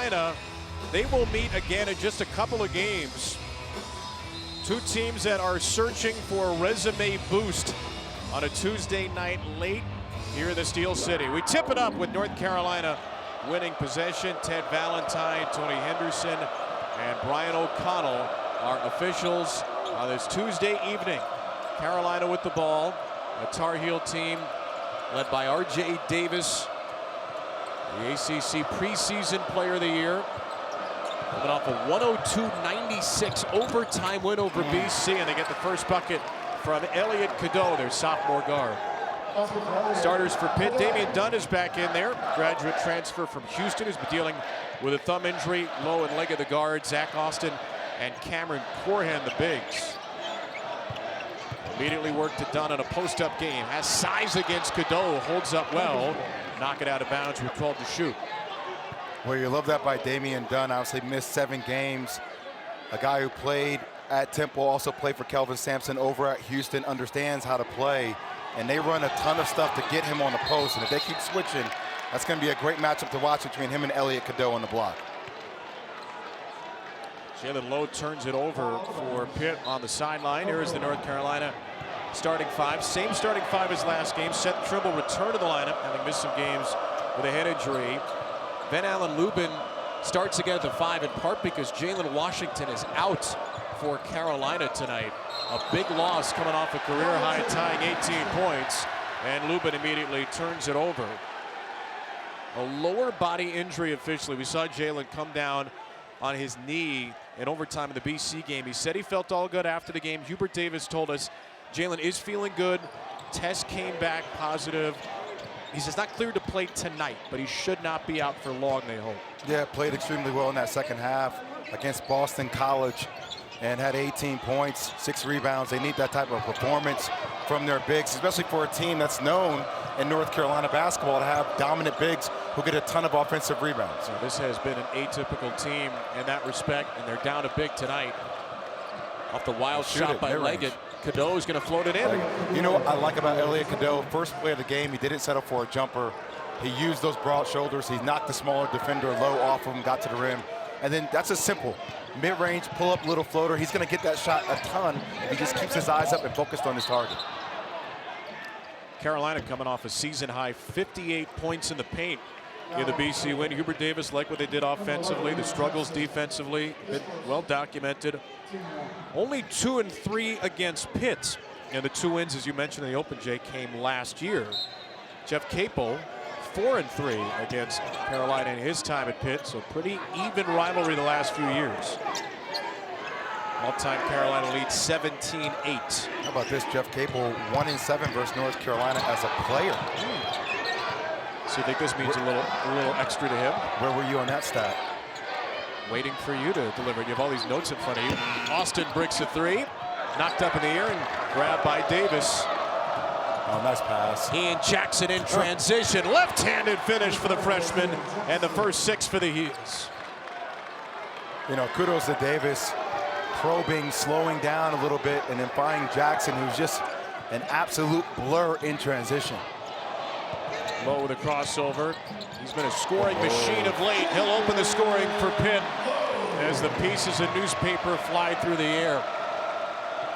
Carolina, they will meet again in just a couple of games. Two teams that are searching for a resume boost on a Tuesday night late here in the Steel City. We tip it up with North Carolina winning possession. Ted Valentine, Tony Henderson, and Brian O'Connell are officials on this Tuesday evening. Carolina with the ball, a Tar Heel team led by R.J. Davis, the ACC preseason player of the year, coming off a 102-96 overtime win over BC, and they get the first bucket from Elliot Cadeau, their sophomore guard. Starters for Pitt, Damian Dunn is back in there, graduate transfer from Houston, who's been dealing with a thumb injury. Lowe and Leggett, the guard, Zack Austin and Cameron Corhan, the bigs. Immediately worked to Dunn on a post-up game. Has size against Cadeau, holds up well. Knock it out of bounds with 12 to shoot. Well, you love that by Damian Dunn. Obviously missed 7 games. A guy who played at Temple, also played for Kelvin Sampson over at Houston, understands how to play. And they run a ton of stuff to get him on the post. And if they keep switching, that's going to be a great matchup to watch between him and Elliot Cadeau on the block. Jaland Lowe turns it over for Pitt on the sideline. Here is the North Carolina starting 5. Same starting 5 as last game. Seth Trimble returned to the lineup, having missed some games with a head injury. Van Allen Lubin starts again at the 5, in part because Jalen Washington is out for Carolina tonight. A big loss coming off a career high, tying 18 points, and Lubin immediately turns it over. A lower body injury officially. We saw Jalen come down on his knee in overtime in the BC game. He said he felt all good after the game. Hubert Davis told us Jalen is feeling good. Test came back positive. He says not cleared to play tonight, but he should not be out for long, they hope. Yeah, played extremely well in that second half against Boston College and had 18 points, 6 rebounds. They need that type of performance from their bigs, especially for a team that's known in North Carolina basketball to have dominant bigs who get a ton of offensive rebounds. So this has been an atypical team in that respect, and they're down a big tonight. Off the wild shot by Leggett. Cadeau is going to float it in. You know what I like about Elliot Cadeau? First play of the game, he didn't settle for a jumper. He used those broad shoulders. He knocked the smaller defender Low off of him, got to the rim. And then that's a simple mid-range pull-up little floater. He's going to get that shot a ton if he just keeps his eyes up and focused on his target. Carolina coming off a season-high 58 points in the paint in the BC win. Hubert Davis like what they did offensively. The struggles defensively been well documented. Only 2 and 3 against Pitt, and the 2 wins, as you mentioned in the Open, Jay, came last year. Jeff Capel 4 and 3 against Carolina in his time at Pitt, so pretty even rivalry the last few years. All-time Carolina lead 17-8. How about this? Jeff Capel 1 and 7 versus North Carolina as a player. So you think this means a little extra to him? Where were you on that stat? Waiting for you to deliver. You have all these notes in front of you. Austin bricks a 3, knocked up in the air and grabbed by Davis. Oh, nice pass. Ian Jackson in transition. Left-handed finish for the freshman, and the first 6 for the Heels. You know, kudos to Davis, probing, slowing down a little bit, and then finding Jackson, who's just an absolute blur in transition. Lowe with a crossover. He's been a scoring machine of late. He'll open the scoring for Pitt as the pieces of newspaper fly through the air.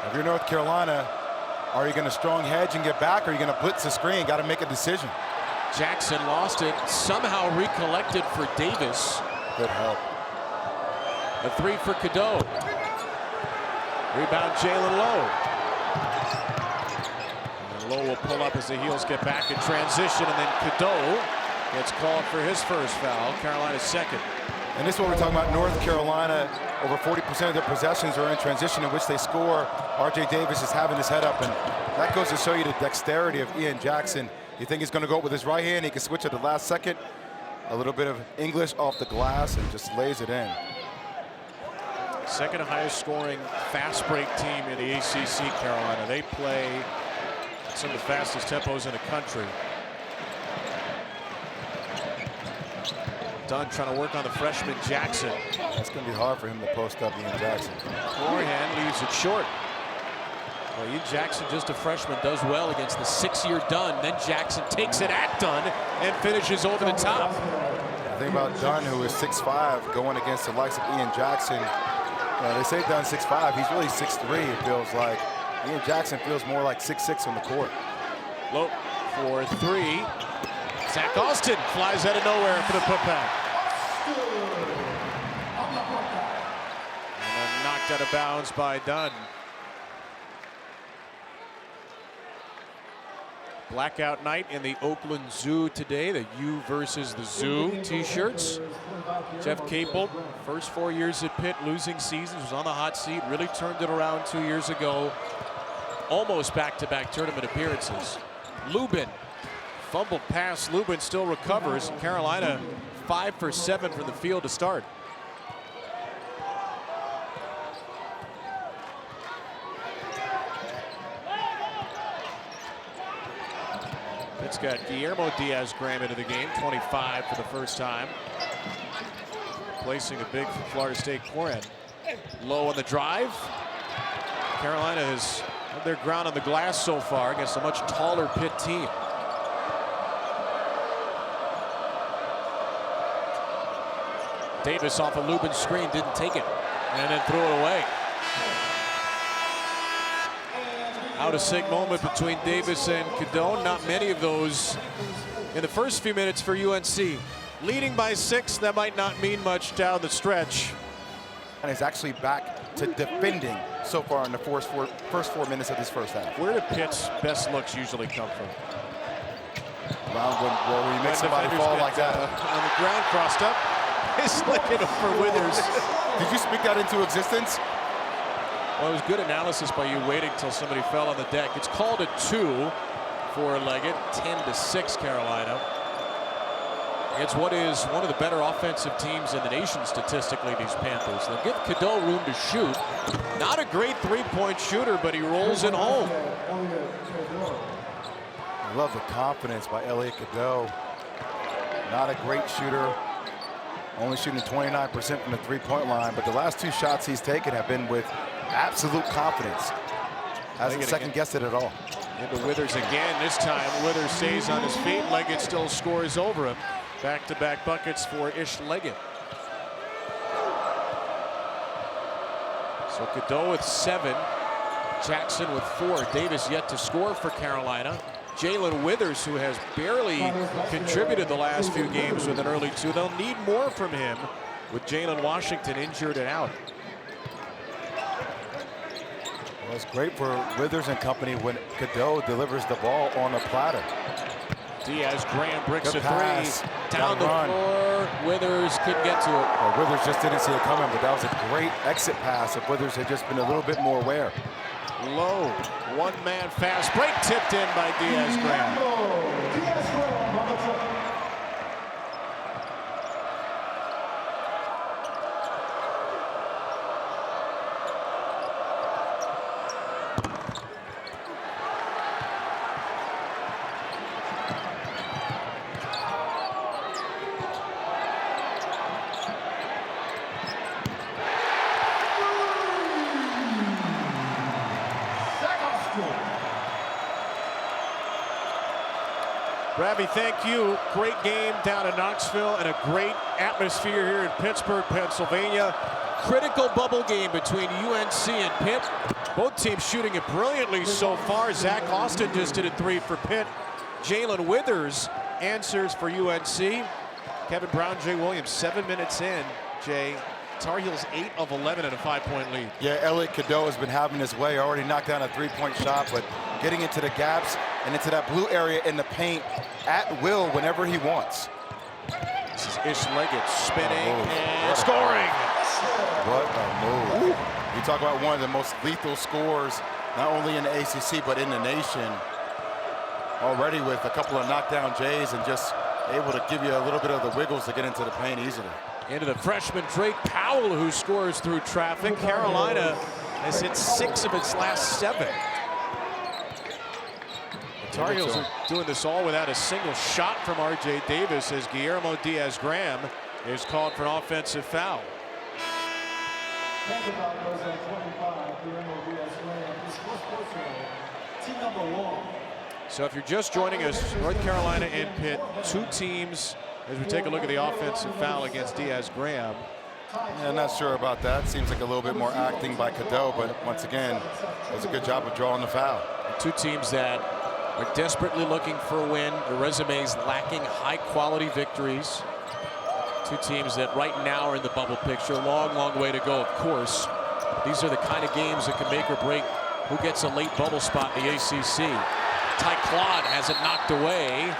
If you're North Carolina, are you going to strong hedge and get back, or are you going to blitz the screen? Got to make a decision. Jackson lost it, somehow recollected for Davis. Good help. A 3 for Cadeau. Rebound Jaland Lowe. And Lowe will pull up as the Heels get back in transition, and then Cadeau gets called for his first foul. Carolina's second. And this is what we're talking about. North Carolina, over 40% of their possessions are in transition in which they score. R.J. Davis is having his head up, and that goes to show you the dexterity of Ian Jackson. You think he's going to go with his right hand, he can switch at the last second. A little bit of English off the glass and just lays it in. Second highest scoring fast break team in the ACC, Carolina. They play some of the fastest tempos in the country. Dunn trying to work on the freshman Jackson. That's going to be hard for him to post up Ian Jackson. Forehand leaves it short. Well, Ian Jackson, just a freshman, does well against the 6-year Dunn. Then Jackson takes it at Dunn and finishes over the top. think about Dunn, who is 6'5", going against the likes of Ian Jackson. They say Dunn's 6'5", he's really 6'3", it feels like. Ian Jackson feels more like 6'6" on the court. Lowe for three. Zack Austin flies out of nowhere for the putback. And then knocked out of bounds by Dunn. Blackout night in the Oakland Zoo today. The U versus the Zoo t-shirts. Jeff Capel, first 4 years at Pitt, losing seasons, was on the hot seat, really turned it around 2 years ago. Almost back-to-back tournament appearances. Lubin, fumbled pass. Lubin still recovers. Carolina 5 for 7 from the field to start. It's got Guillermo Diaz-Graham into the game, 25 for the first time. Placing a big for Florida State Coran. Lowe on the drive. Carolina has held their ground on the glass so far against a much taller Pitt team. Davis off a Lubin screen, didn't take it, and then threw it away. Out of sync moment between Davis and Cadeau. Not many of those in the first few minutes for UNC. Leading by 6, that might not mean much down the stretch. And he's actually back to defending so far in the first 4 minutes of this first half. Where do Pitt's best looks usually come from? Around where you make somebody fall like that. On the ground, crossed up. He's looking for Withers. Did you speak that into existence? Well, it was good analysis by you waiting until somebody fell on the deck. It's called a 2 for Leggett, 10-6 Carolina. It's what is one of the better offensive teams in the nation statistically, these Panthers. They'll give Cadeau room to shoot. Not a great three-point shooter, but he rolls it home. I love the confidence by Elliot Cadeau. Not a great shooter. Only shooting 29% from the three-point line, but the last 2 shots he's taken have been with absolute confidence. Hasn't second-guessed it at all. Into Withers again. This time, Withers stays on his feet. Leggett still scores over him. Back-to-back buckets for Ishamel Leggett. So Cadeau with 7. Jackson with 4. Davis yet to score for Carolina. Jaland Withers, who has barely contributed the last few games with an early 2. They'll need more from him with Jalen Washington injured and out. Well, it's great for Withers and company when Cadeau delivers the ball on a platter. Diaz-Graham bricks Good a 3. pass. Down the floor. Withers couldn't get to it. Well, Withers just didn't see it coming, but that was a great exit pass if Withers had just been a little bit more aware. Lowe, one-man fast break, tipped in by Diaz-Graham. Ravi, thank you. Great game down in Knoxville and a great atmosphere here in Pittsburgh, Pennsylvania. Critical bubble game between UNC and Pitt. Both teams shooting it brilliantly so far. Zack Austin just did a 3 for Pitt. Jaland Withers answers for UNC. Kevin Brown, Jay Williams, 7 minutes in. Jay, Tar Heels 8 of 11 and a 5-point lead. Yeah, Elliot Cadeau has been having his way. Already knocked down a 3-point shot, but getting into the gaps and into that blue area in the paint at will whenever he wants. This is Ishamel Leggett spinning and scoring. What a move. You talk about one of the most lethal scorers, not only in the ACC, but in the nation. Already with a couple of knockdown J's and just able to give you a little bit of the wiggles to get into the paint easily. Into the freshman Drake Powell, who scores through traffic. Carolina has hit 6 of its last 7. The Tar Heels are doing this all without a single shot from RJ Davis as Guillermo Diaz-Graham is called for an offensive foul. So if you're just joining us, North Carolina and Pitt, 2 teams as we take a look at the offensive foul against Diaz-Graham. Yeah, I'm not sure about that. Seems like a little bit more acting by Cadeau, but once again, it was a good job of drawing the foul. Two teams that are desperately looking for a win. Their resumes lacking high-quality victories. Two teams that right now are in the bubble picture. Long, long way to go, of course. These are the kind of games that can make or break who gets a late bubble spot in the ACC. Ty Claude has it knocked away.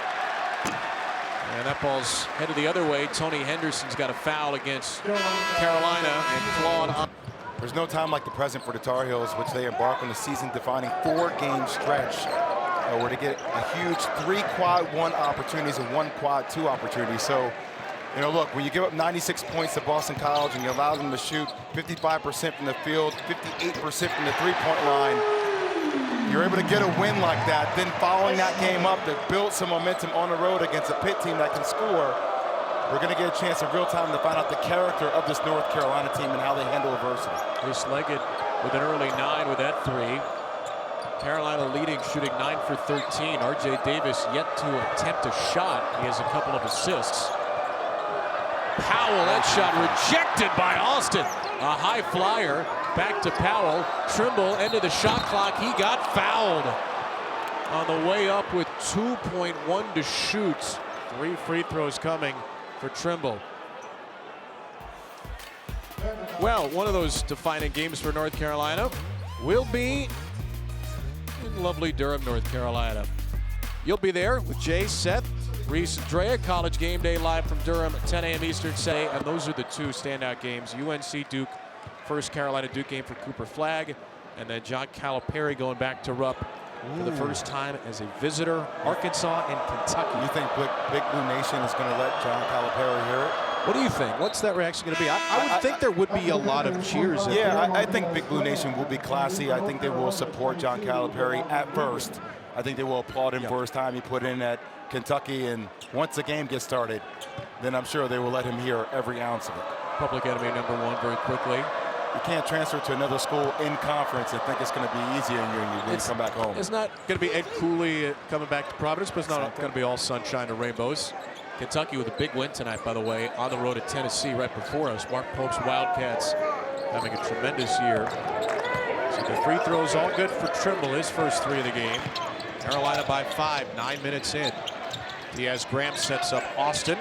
And that ball's headed the other way. Tony Henderson's got a foul against Carolina, and Claude. There's no time like the present for the Tar Heels, which they embark on a season-defining 4-game stretch where they get a huge 3 quad 1 opportunities and 1 quad 2 opportunities. So, you know, look, when you give up 96 points to Boston College and you allow them to shoot 55% from the field, 58% from the three-point line, you're able to get a win like that. Then following that game up, to build some momentum on the road against a Pitt team that can score. We're going to get a chance in real time to find out the character of this North Carolina team and how they handle adversity. Here's Leggett with an early 9 with that 3. Carolina leading, shooting 9 for 13. R.J. Davis yet to attempt a shot. He has a couple of assists. Powell, that shot rejected by Austin. A high flyer. Back to Powell. Trimble, end of the shot clock. He got fouled on the way up with 2.1 to shoot. 3 free throws coming for Trimble. Well, one of those defining games for North Carolina will be in lovely Durham, North Carolina. You'll be there with Jay, Seth, Reese, and Drea. College Game Day live from Durham at 10 a.m. Eastern Saturday. And those are the 2 standout games. UNC Duke. First Carolina-Duke game for Cooper Flagg, and then John Calipari going back to Rupp for the first time as a visitor. Arkansas and Kentucky. You think Big Blue Nation is going to let John Calipari hear it? What do you think? What's that reaction going to be? I would think there would be a lot of cheers. Yeah, I think Big Blue Nation will be classy. I think they will support John Calipari at first. I think they will applaud him for his time he put in at Kentucky, and once the game gets started, then I'm sure they will let him hear every ounce of it. Public enemy #1 very quickly. You can't transfer to another school in conference and think it's going to be easier when you come back home. It's not going to be Ed Cooley coming back to Providence, but it's not going to be all sunshine and rainbows. Kentucky with a big win tonight, by the way, on the road at Tennessee right before us. Mark Pope's Wildcats having a tremendous year. So the free throws all good for Trimble, his first 3 of the game. Carolina by 5, 9 minutes in. Diaz-Graham sets up Austin.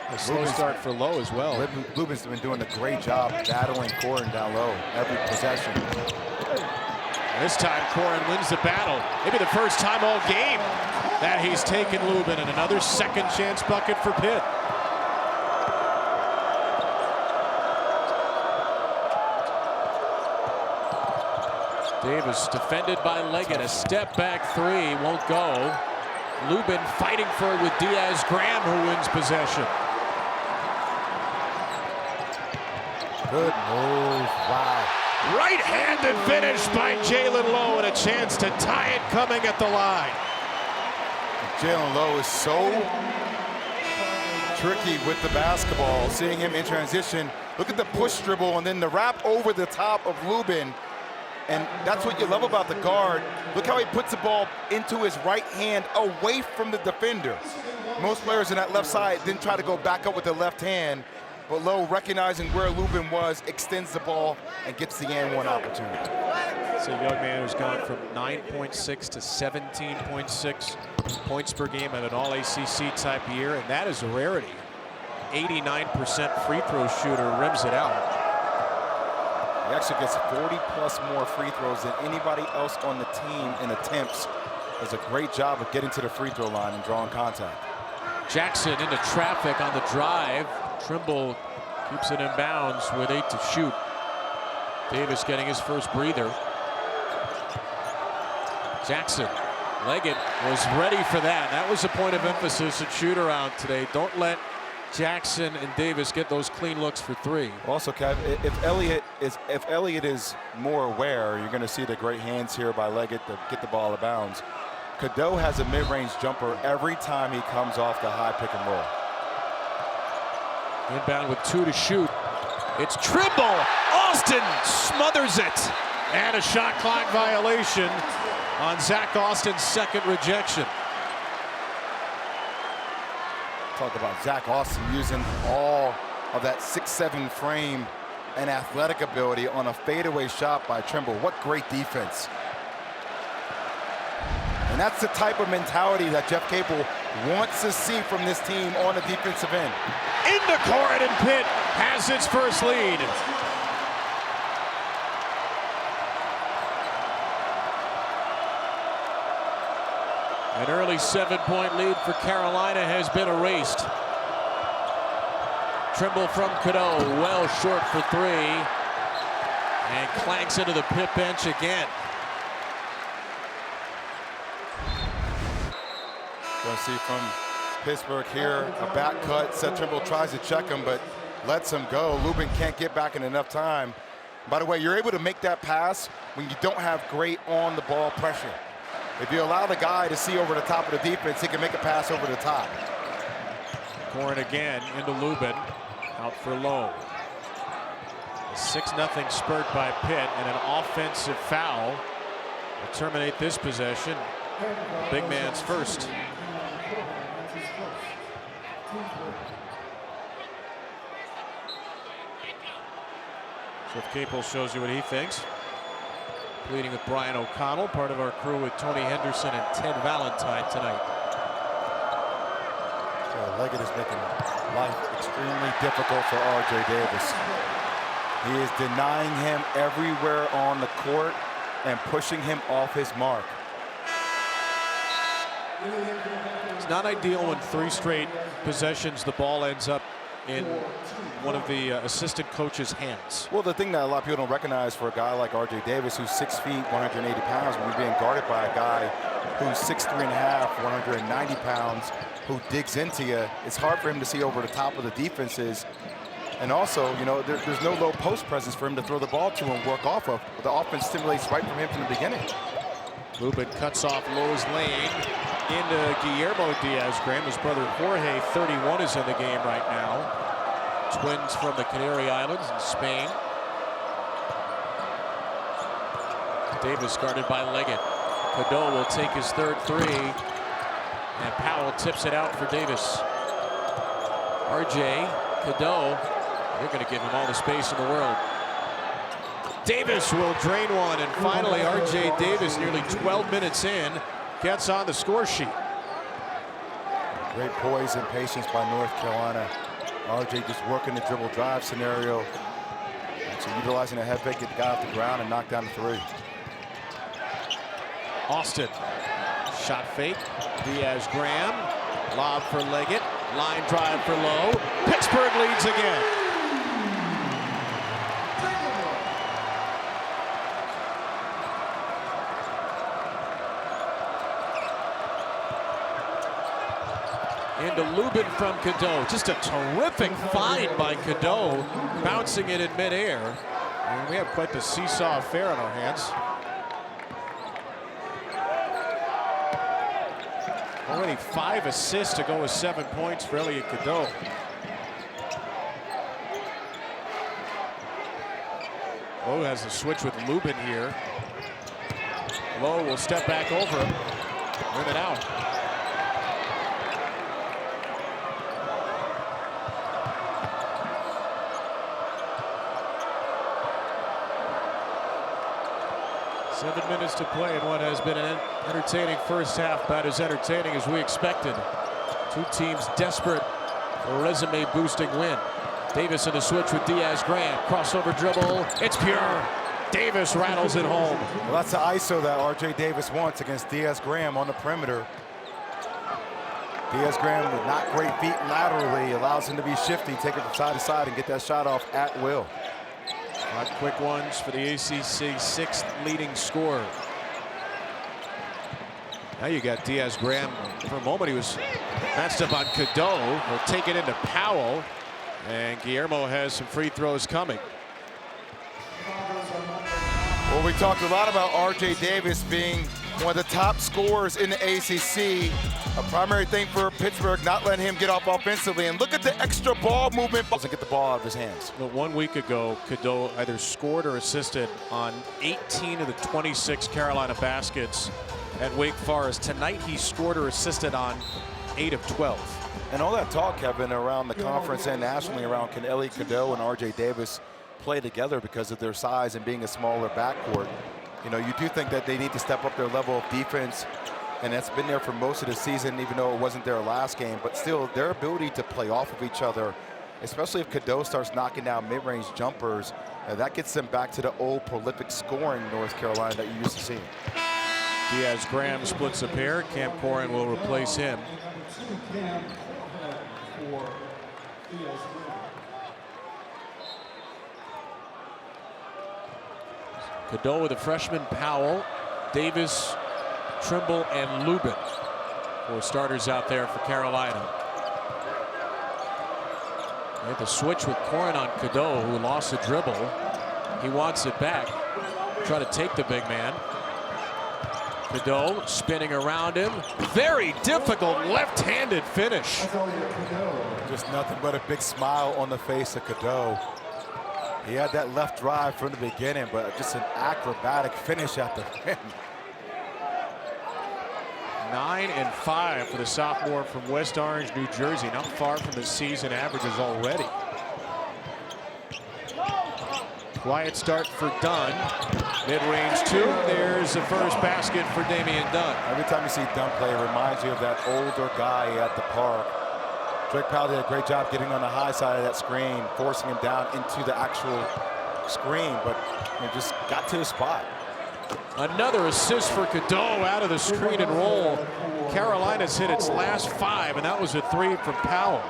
A slow start for Lowe as well. Lubin's been doing a great job battling Corin down low every possession. And this time, Corin wins the battle. Maybe the first time all game that he's taken Lubin, and another second chance bucket for Pitt. Davis defended by Leggett. A step back 3 won't go. Lubin fighting for it with Diaz-Graham, who wins possession. Good move. Wow. Right-handed finish by Jaland Lowe, and a chance to tie it coming at the line. Jaland Lowe is so tricky with the basketball. Seeing him in transition. Look at the push dribble and then the wrap over the top of Lubin. And that's what you love about the guard. Look how he puts the ball into his right hand away from the defender. Most players in that left side then try to go back up with the left hand. But Lowe, recognizing where Lubin was, extends the ball and gets the and 1 opportunity. It's a young man who's gone from 9.6 to 17.6 points per game at an all-ACC type year, and that is a rarity. 89% free throw shooter, rims it out. He actually gets 40+ more free throws than anybody else on the team in attempts. Does a great job of getting to the free throw line and drawing contact. Jackson into traffic on the drive. Trimble keeps it in bounds with 8 to shoot. Davis getting his first breather. Jackson. Leggett was ready for that. That was a point of emphasis at shoot around today. Don't let Jackson and Davis get those clean looks for 3. Also, Kev, if Elliott is more aware, you're going to see the great hands here by Leggett to get the ball out of bounds. Cadeau has a mid-range jumper every time he comes off the high pick and roll. Inbound with 2 to shoot. It's Trimble. Austin smothers it. And a shot clock violation on Zack Austin's second rejection. Talk about Zack Austin using all of that 6'7" frame and athletic ability on a fadeaway shot by Trimble. What great defense. And that's the type of mentality that Jeff Capel wants to see from this team on the defensive end. Into court, and Pitt has its first lead. An early 7-point lead for Carolina has been erased. Trimble from Cadeau, well short for three, and clanks into the Pitt bench again. Gonna see from Pittsburgh here, a back cut. Seth Trimble tries to check him, but lets him go. Lubin can't get back in enough time. By the way, you're able to make that pass when you don't have great on-the-ball pressure. If you allow the guy to see over the top of the defense, he can make a pass over the top. Corrin again into Lubin, out for Lowe. A 6-0 spurt by Pitt and an offensive foul to terminate this possession. Big man's first. Seth Capel shows you what he thinks. Leading with Brian O'Connell, part of our crew with Tony Henderson and Ted Valentine tonight. Leggett is making life extremely difficult for R.J. Davis. He is denying him everywhere on the court and pushing him off his mark. It's not ideal when 3 straight possessions the ball ends up in one of the assistant coach's hands. Well, the thing that a lot of people don't recognize for a guy like R.J. Davis, who's 6 feet, 180 pounds, when he's being guarded by a guy who's 6'3.5", 190 pounds, who digs into you, it's hard for him to see over the top of the defenses. And also, you know, there's no low post presence for him to throw the ball to and work off of. The offense stimulates right from him from the beginning. Lubin cuts off Lowe's lane into Guillermo Diaz-Graham. His brother Jorge, 31, is in the game right now. Twins from the Canary Islands in Spain. Davis guarded by Leggett. Cadeau will take his third three, and Powell tips it out for Davis. RJ, Cadeau, you're going to give him all the space in the world. Davis will drain one, and finally RJ Davis, nearly 12 minutes in, gets on the score sheet. Great poise and patience by North Carolina. RJ just working the dribble drive scenario. So utilizing a head fake, get the guy off the ground and knock down the three. Austin, shot fake. Diaz-Graham, lob for Leggett, line drive for Lowe. Pittsburgh leads again. Into Lubin from Cadeau. Just a terrific find by Cadeau, bouncing it in midair. And we have quite the seesaw affair on our hands. Already 5 assists to go with 7 points for Elliot Cadeau. Lowe has a switch with Lubin here. Lowe will step back over him, win it out. Seven minutes to play in what has been an entertaining first half, about as entertaining as we expected. Two teams desperate for a resume-boosting win. Davis in the switch with Diaz-Graham. Crossover dribble. It's pure. Davis rattles it home. Well, that's the ISO that R.J. Davis wants against Diaz-Graham on the perimeter. Diaz-Graham with not great feet laterally allows him to be shifty, take it from side to side, and get that shot off at will. 5 quick ones for the ACC 6th leading scorer. Now you got Diaz-Graham. For a moment, he was matched up on Cadeau. He'll take it into Powell, and Guillermo has some free throws coming. Well, we talked a lot about R.J. Davis being one of the top scorers in the ACC. A primary thing for Pittsburgh, not letting him get off offensively. And look at the extra ball movement. Doesn't get the ball out of his hands. But 1 week ago, Cadeau either scored or assisted on 18 of the 26 Carolina baskets at Wake Forest. Tonight, he scored or assisted on 8 of 12. And all that talk, Kevin, around the conference and nationally around can Elliot Cadeau and R.J. Davis play together because of their size and being a smaller backcourt. You know, you do think that they need to step up their level of defense, and that's been there for most of the season, even though it wasn't their last game. But still, their ability to play off of each other, especially if Cadeau starts knocking down mid-range jumpers, that gets them back to the old prolific scoring North Carolina that you used to see. Diaz-Graham splits a pair. Cam Corrin will replace him. Cadeau with a freshman, Powell, Davis, Trimble, and Lubin. 4 starters out there for Carolina. They had the switch with Corrin on Cadeau, who lost the dribble. He wants it back. Try to take the big man. Cadeau spinning around him. Very difficult left-handed finish. Just nothing but a big smile on the face of Cadeau. He had that left drive from the beginning, but just an acrobatic finish at the rim. 9 and 5 for the sophomore from West Orange, New Jersey. Not far from the season averages already. Quiet start for Dunn. Mid-range 2. There's the first basket for Damian Dunn. Every time you see Dunn play, it reminds you of that older guy at the park. Drake Powell did a great job getting on the high side of that screen, forcing him down into the actual screen, but just got to the spot. Another assist for Cadeau out of the screen and roll. Carolina's hit its last 5, and that was a 3 from Powell.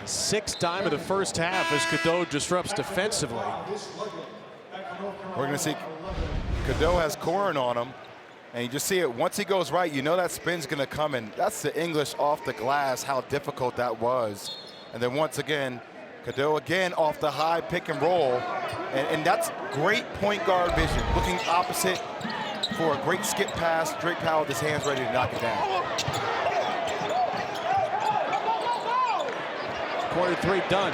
Sixth time of the first half as Cadeau disrupts defensively. We're going to see Cadeau has Corrin on him, and you just see it. Once he goes right, you know that spin's going to come in. That's the English off the glass, how difficult that was. And then once again, Cadeau again off the high pick and roll. And that's great point guard vision. Looking opposite for a great skip pass. Drake Powell with his hands ready to knock it down. Quarter 3 done.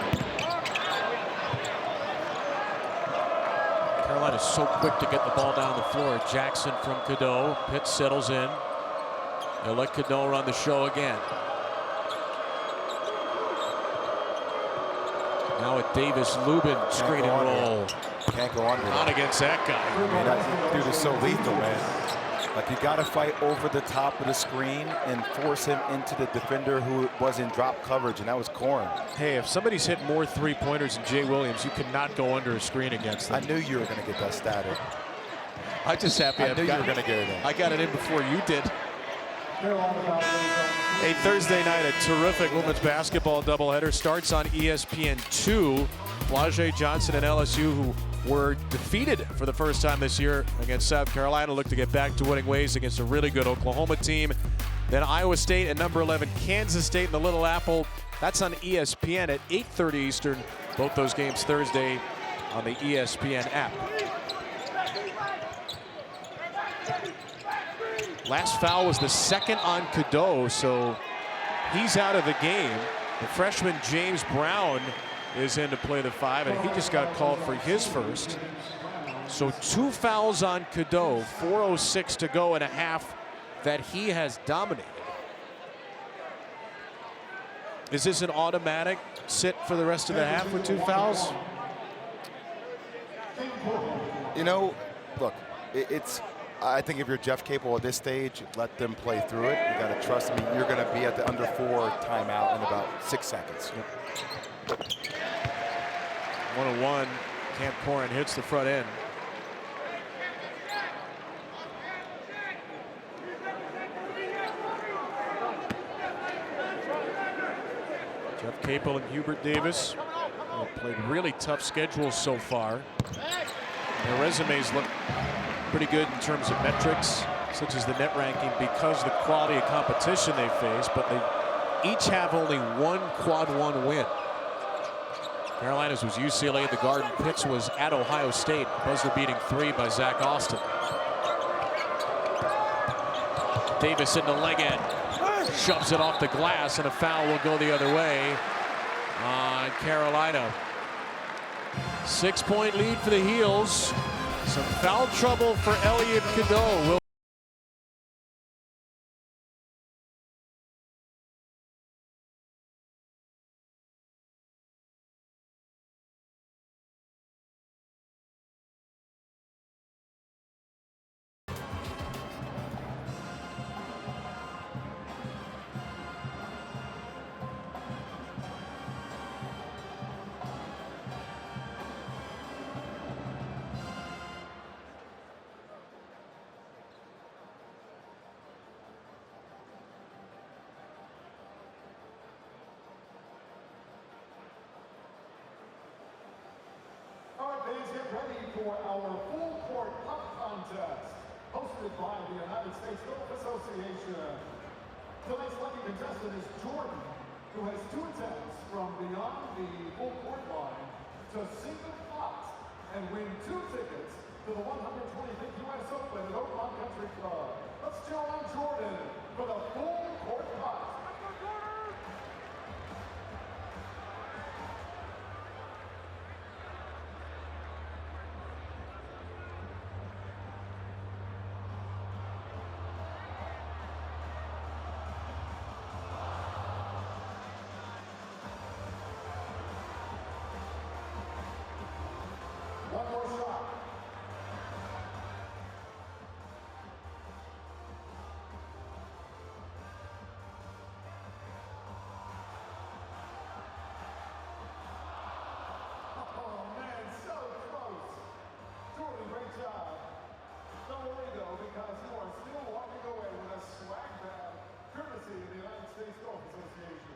Carolina's so quick to get the ball down the floor. Jackson from Cadeau. Pitt settles in. They'll let Cadeau run the show again. Now with Davis, Lubin, screen and roll. Can't go under. Not against that guy. I mean, that dude is so lethal, man. Like, you got to fight over the top of the screen and force him into the defender who was in drop coverage, and that was Corrin. Hey, if somebody's hit more 3-pointers than Jay Williams, you cannot go under a screen against them. I knew you were going to get that stat in. I'm just happy I knew you were going to get it in. I got it in before you did. A Thursday night, a terrific women's basketball doubleheader starts on ESPN2. Flau'jae Johnson and LSU, who were defeated for the first time this year against South Carolina, look to get back to winning ways against a really good Oklahoma team. Then Iowa State and number 11 Kansas State in the Little Apple. That's on ESPN at 8:30 Eastern. Both those games Thursday on the ESPN app. Last foul was the second on Cadeau, so he's out of the game. The freshman James Brown is in to play the 5, and he just got called for his first. So 2 fouls on Cadeau, 4:06 to go in a half that he has dominated. Is this an automatic sit for the rest of the half with 2 fouls? You know, look, I think if you're Jeff Capel at this stage, let them play through it. You got to trust me. You're going to be at the under 4 timeout in about 6 seconds. 101, Cam Corrin hits the front end. Jeff Capel and Hubert Davis have played really tough schedules so far. Their resumes look pretty good in terms of metrics, such as the net ranking, because of the quality of competition they face, but they each have only 1 quad 1 win. Carolina's was UCLA at the Garden. Pitt's was at Ohio State. Buzzer beating 3 by Zack Austin. Davis into Leggett. Shoves it off the glass, and a foul will go the other way on Carolina. 6-point lead for the Heels. Some foul trouble for Elliot Cadeau. ready for our full court puck contest, hosted by the United States Golf Association. Tonight's lucky contestant is Jordan, who has 2 attempts from beyond the full court line to sink the pot and win 2 tickets to the 125th U.S. Open at Oakmont Country Club. Let's cheer on Jordan for the full court pot. One more shot. Oh man, so close. Jordan, great job. Don't worry though, because you are still walking away with a swag bag, courtesy of the United States Golf Association.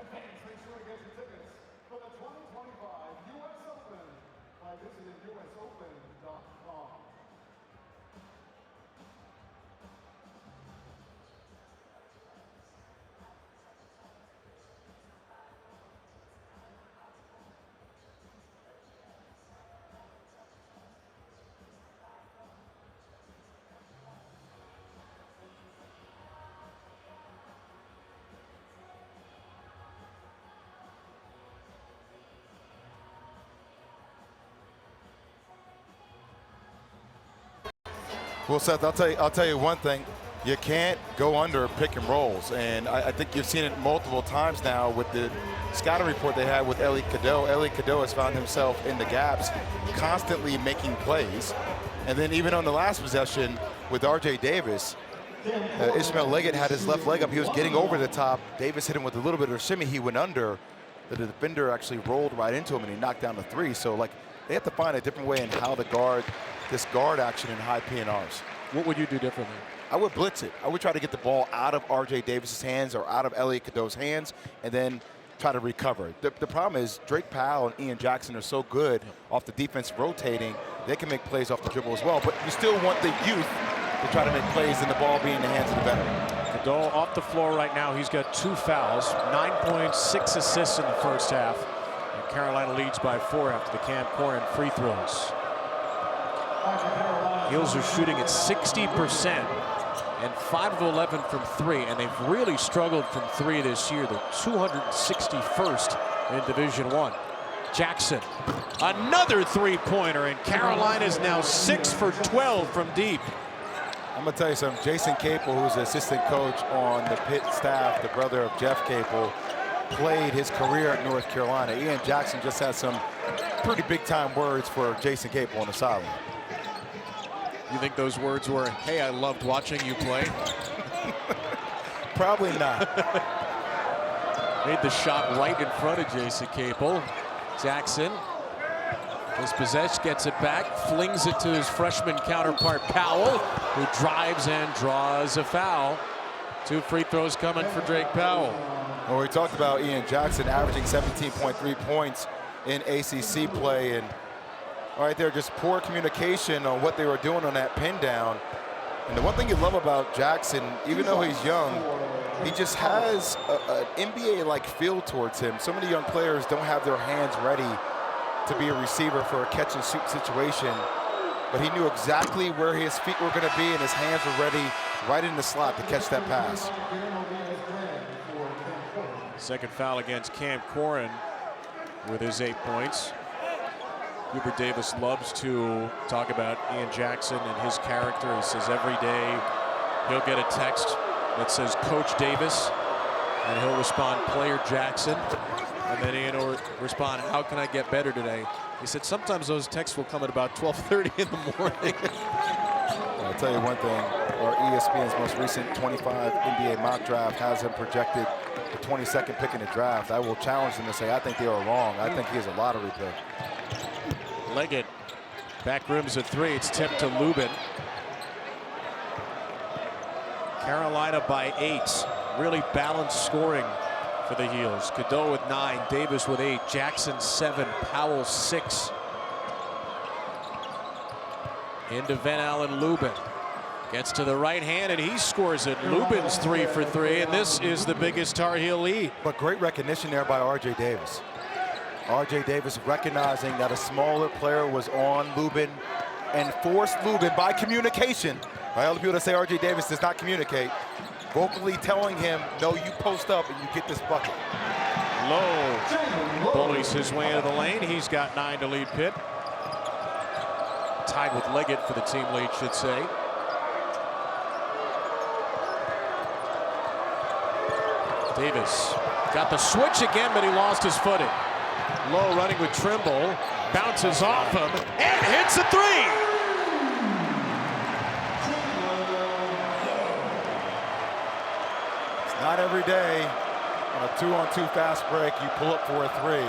And fans, make sure to get your tickets for the 2025 U.S. Open by visiting usopen.com. Well, Seth, I'll tell you one thing. You can't go under pick and rolls, and I think you've seen it multiple times now with the scouting report they had with Ellie Cadeau. Ellie Cadeau has found himself in the gaps, constantly making plays. And then even on the last possession with R.J. Davis, Ishamel Leggett had his left leg up. He was getting over the top. Davis hit him with a little bit of a shimmy. He went under. The defender actually rolled right into him, and he knocked down the 3. So, like, they have to find a different way in how to guard this guard action in high PNRs. What would you do differently? I would blitz it. I would try to get the ball out of R.J. Davis's hands or out of Elliot Cadeau's hands and then try to recover. The problem is Drake Powell and Ian Jackson are so good off the defense rotating, they can make plays off the dribble as well. But you still want the youth to try to make plays and the ball be in the hands of the veteran. Cadeau off the floor right now. He's got 2 fouls, 9.6 assists in the first half. And Carolina leads by 4 after the Cam Corrin free throws. Heels are shooting at 60% and 5 of 11 from 3, and they've really struggled from 3 this year. They're 261st in Division I. Jackson, another 3-pointer, and Carolina's now 6 for 12 from deep. I'm gonna tell you something. Jason Capel, who's the assistant coach on the Pitt staff, the brother of Jeff Capel, played his career at North Carolina. Ian Jackson just had some pretty big time words for Jason Capel on the sideline. You think those words were, hey, I loved watching you play? Probably not. Made the shot right in front of Jason Capel. Jackson, his possession, gets it back, flings it to his freshman counterpart Powell, who drives and draws a foul. 2 free throws coming for Drake Powell. Well, we talked about Ian Jackson averaging 17.3 points in ACC play, and right there, just poor communication on what they were doing on that pin down. And the one thing you love about Jackson, even though he's young, he just has an NBA-like feel towards him. So many young players don't have their hands ready to be a receiver for a catch-and-shoot situation. But he knew exactly where his feet were going to be, and his hands were ready right in the slot to catch that pass. Second foul against Cam Corrin with his 8 points. Hubert Davis loves to talk about Ian Jackson and his character. He says every day he'll get a text that says Coach Davis, and he'll respond Player Jackson, and then Ian will respond, how can I get better today? He said sometimes those texts will come at about 12:30 in the morning. I'll tell you one thing, our ESPN's most recent 25 NBA mock draft has him projected the 22nd pick in the draft. I will challenge them to say I think they are wrong. I think he is a lottery pick. Leggett, back rims at 3. It's tipped to Lubin. Carolina by 8. Really balanced scoring for the Heels. Cadeau with 9, Davis with 8, Jackson 7, Powell 6. Into Van Allen Lubin. Gets to the right hand and he scores it. Lubin's 3 for 3, and this is the biggest Tar Heel lead. But great recognition there by R.J. Davis. R.J. Davis recognizing that a smaller player was on Lubin and forced Lubin by communication. Right? All the people that say R.J. Davis does not communicate, vocally telling him, no, you post up and you get this bucket. Lowe bullies his way into the lane. He's got 9 to lead Pitt. Tied with Leggett for the team lead, should say. Davis got the switch again, but he lost his footing. Lowe running with Trimble, bounces off him, and hits a 3! It's not every day on a 2-on-2 fast break you pull up for a 3.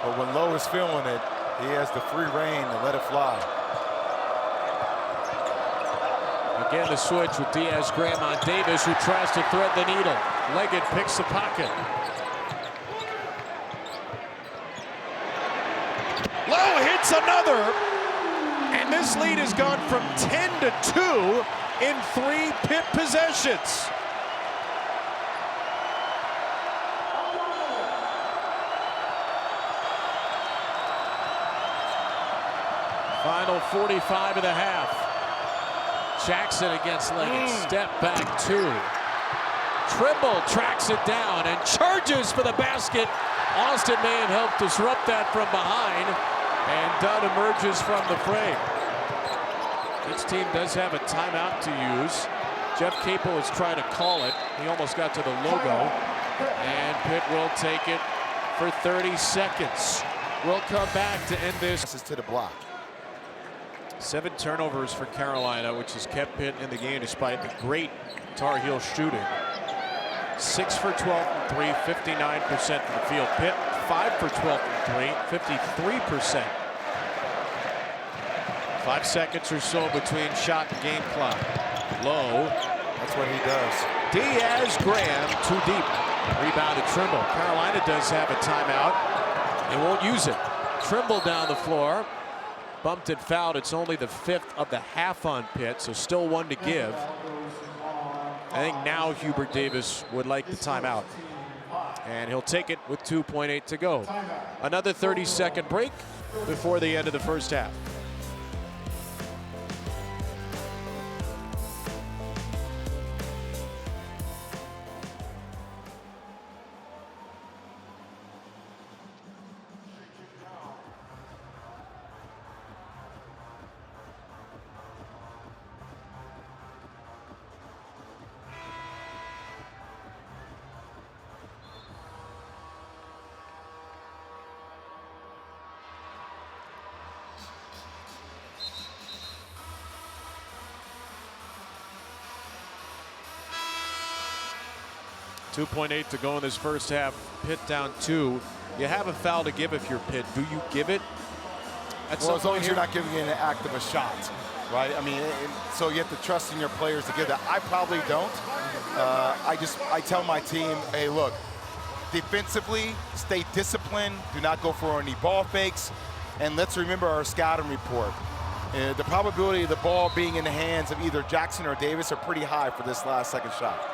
But when Lowe is feeling it, he has the free rein to let it fly. Again, the switch with Diaz-Graham on Davis, who tries to thread the needle. Leggett picks the pocket. Lowe hits another, and this lead has gone from 10 to 2 in 3 Pitt possessions. Final 45 of the half. Jackson against Leggett. Step back 2. Trimble tracks it down and charges for the basket. Austin may have helped disrupt that from behind, and Dunn emerges from the fray. This team does have a timeout to use. Jeff Capel is trying to call it. He almost got to the logo, and Pitt will take it for 30 seconds. We'll come back to end this. This is to the block. 7 turnovers for Carolina, which has kept Pitt in the game despite the great Tar Heel shooting. 6 for 12 from 3, 59% from the field. Pitt 5 for 12 from 3, 53%. 5 seconds or so between shot and game clock. Lowe. That's what he does. Diaz-Graham too deep. Rebound to Trimble. Carolina does have a timeout. They won't use it. Trimble down the floor. Bumped and fouled. It's only the 5th of the half on Pitt, so still 1 to give. I think now Hubert Davis would like the timeout, and he'll take it with 2.8 to go. Another 30-second break before the end of the first half. .8 to go in this first half. Pitt down 2. You have a foul to give if you're Pitt. Do you give it? Well, as long as you're not giving it an act of a shot, right? I mean, so you have to trust in your players to give that. I probably don't. I tell my team, hey, look, defensively, stay disciplined. Do not go for any ball fakes. And let's remember our scouting report. The probability of the ball being in the hands of either Jackson or Davis are pretty high for this last second shot.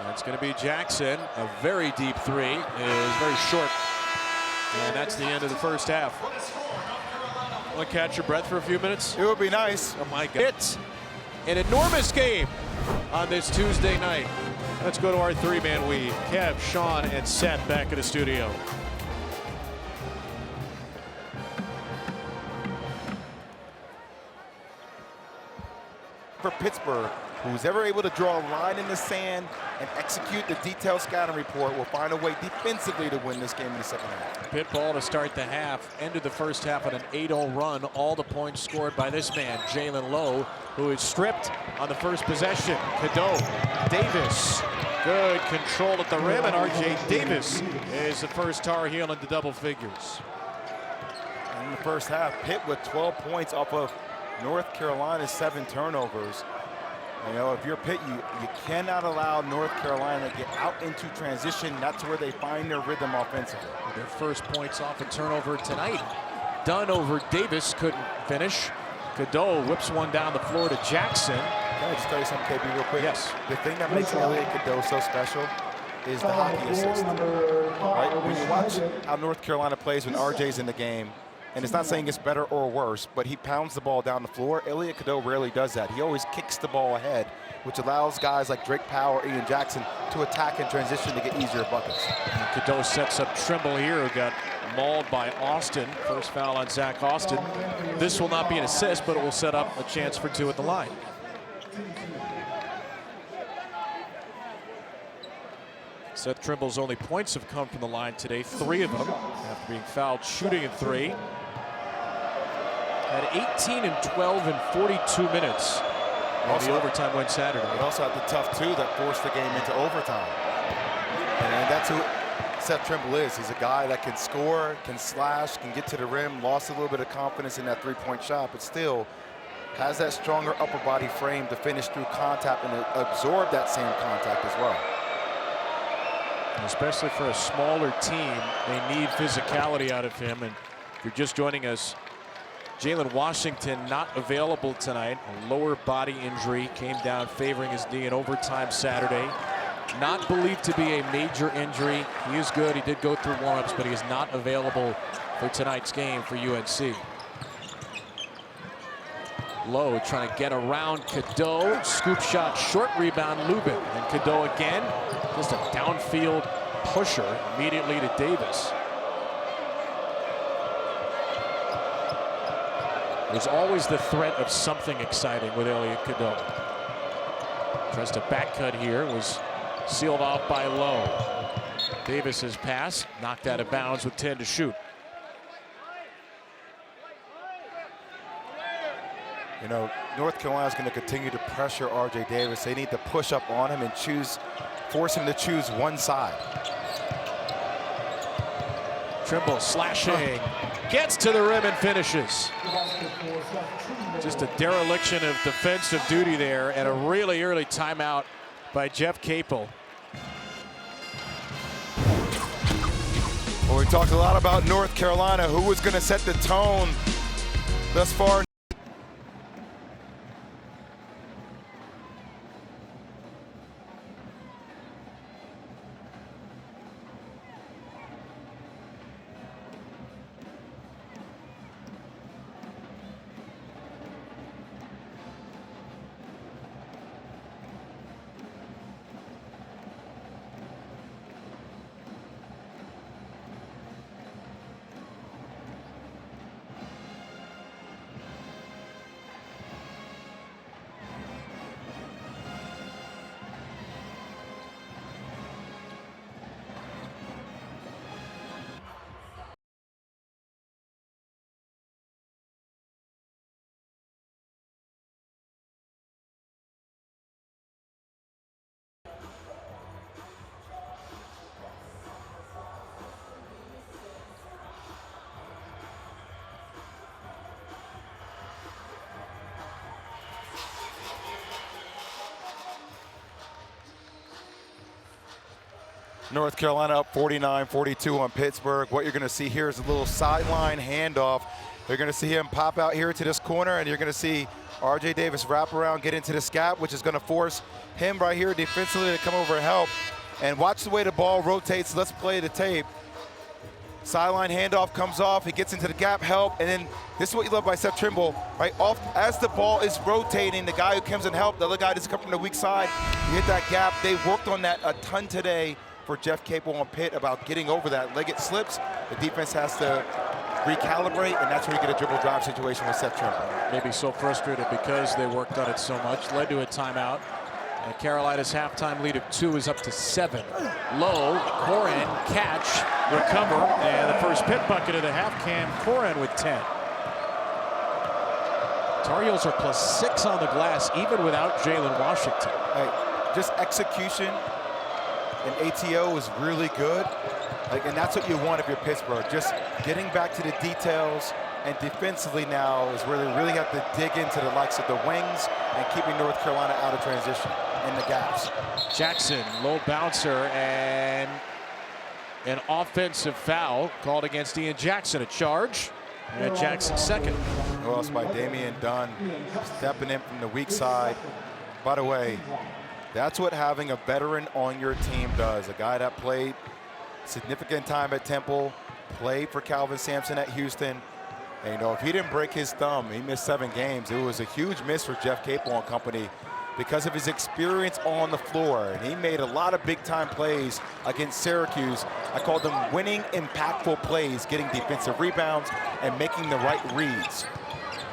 That's going to be Jackson. A very deep 3 is very short. And that's the end of the first half. Want to catch your breath for a few minutes? It would be nice. Oh my God. It's an enormous game on this Tuesday night. Let's go to our 3-man weave. Kev, Sean, and Seth back in the studio. For Pittsburgh, who's ever able to draw a line in the sand and execute the detailed scouting report will find a way defensively to win this game in the second half. Pitt ball to start the half. Ended the first half on an 8-0 run. All the points scored by this man, Jaland Lowe, who is stripped on the first possession. Cadeau, Davis, good control at the rim, and R.J. Davis is the first Tar Heel into double figures. In the first half, Pitt with 12 points off of North Carolina's 7 turnovers. You know, if you're Pitt, you cannot allow North Carolina to get out into transition. That's where they find their rhythm offensively. Their first points off a turnover tonight Dunn over Davis, couldn't finish. Cadeau whips one down the floor to Jackson. Can I just tell you something, KB, real quick? Yes. The thing that makes Elliot Cadeau so special is the hockey assist. Right? When you watch how North Carolina plays when RJ's in the game, and it's not saying it's better or worse, but he pounds the ball down the floor. Elliot Cadeau rarely does that. He always kicks the ball ahead, which allows guys like Drake Powell or Ian Jackson to attack and transition to get easier buckets. And Cadeau sets up Trimble here, who got mauled by Austin. First foul on Zack Austin. This will not be an assist, but it will set up a chance for 2 at the line. Seth Trimble's only points have come from the line today, 3 of them after being fouled shooting at 3. Had 18 and 12 in 42 minutes on the overtime win Saturday. But also had the tough 2 that forced the game into overtime. And that's who Seth Trimble is. He's a guy that can score, can slash, can get to the rim, lost a little bit of confidence in that 3-point shot, but still has that stronger upper body frame to finish through contact and absorb that same contact as well. Especially for a smaller team, they need physicality out of him. And if you're just joining us, Jalen Washington not available tonight. A lower body injury came down favoring his knee in overtime Saturday. Not believed to be a major injury. He is good. He did go through warm-ups, but he is not available for tonight's game for UNC. Lowe trying to get around Cadeau. Scoop shot, short rebound, Lubin. And Cadeau again, just a downfield pusher immediately to Davis. There's always the threat of something exciting with Elliot Cadeau. Tries to back cut here, was sealed off by Lowe. Davis's pass knocked out of bounds with 10 to shoot. You know, North Carolina's going to continue to pressure RJ Davis. They need to push up on him and force him to choose one side. Trimble slashing, gets to the rim and finishes. Just a dereliction of defensive duty there, and a really early timeout by Jeff Capel. Well, we talked a lot about North Carolina. Who was going to set the tone thus far? North Carolina up 49-42 on Pittsburgh. What you're going to see here is a little sideline handoff. You're going to see him pop out here to this corner, and you're going to see RJ Davis wrap around, get into this gap, which is going to force him right here defensively to come over and help. And watch the way the ball rotates. Let's play the tape. Sideline handoff comes off. He gets into the gap, help, and then this is what you love by Seth Trimble, right? Off as the ball is rotating, the guy who comes and help, the other guy just comes from the weak side. You hit that gap. They worked on that a ton today for Jeff Capel on Pitt about getting over that. Leggett slips, the defense has to recalibrate, and that's where you get a dribble drive situation with Seth Trimble. Maybe so frustrated because they worked on it so much. Led to a timeout. And Carolina's halftime lead of 2 is up to 7. Lowe, Corin, catch, recover, and the first Pitt bucket of the half. Cam Corin with 10. Tar Heels are +6 on the glass, even without Jalen Washington. Hey, just execution and ATO is really good. And that's what you want if you're Pittsburgh. Just getting back to the details, and defensively now is where they really have to dig into the likes of the wings and keeping North Carolina out of transition in the gaps. Jackson, low bouncer, and an offensive foul called against Ian Jackson. A charge. And Jackson second. Who else by Damian Dunn, stepping in from the weak side. By the way, that's what having a veteran on your team does. A guy that played significant time at Temple, played for Calvin Sampson at Houston. And, you know, if he didn't break his thumb, he missed 7 games. It was a huge miss for Jeff Capel and company because of his experience on the floor. And he made a lot of big-time plays against Syracuse. I called them winning, impactful plays, getting defensive rebounds and making the right reads.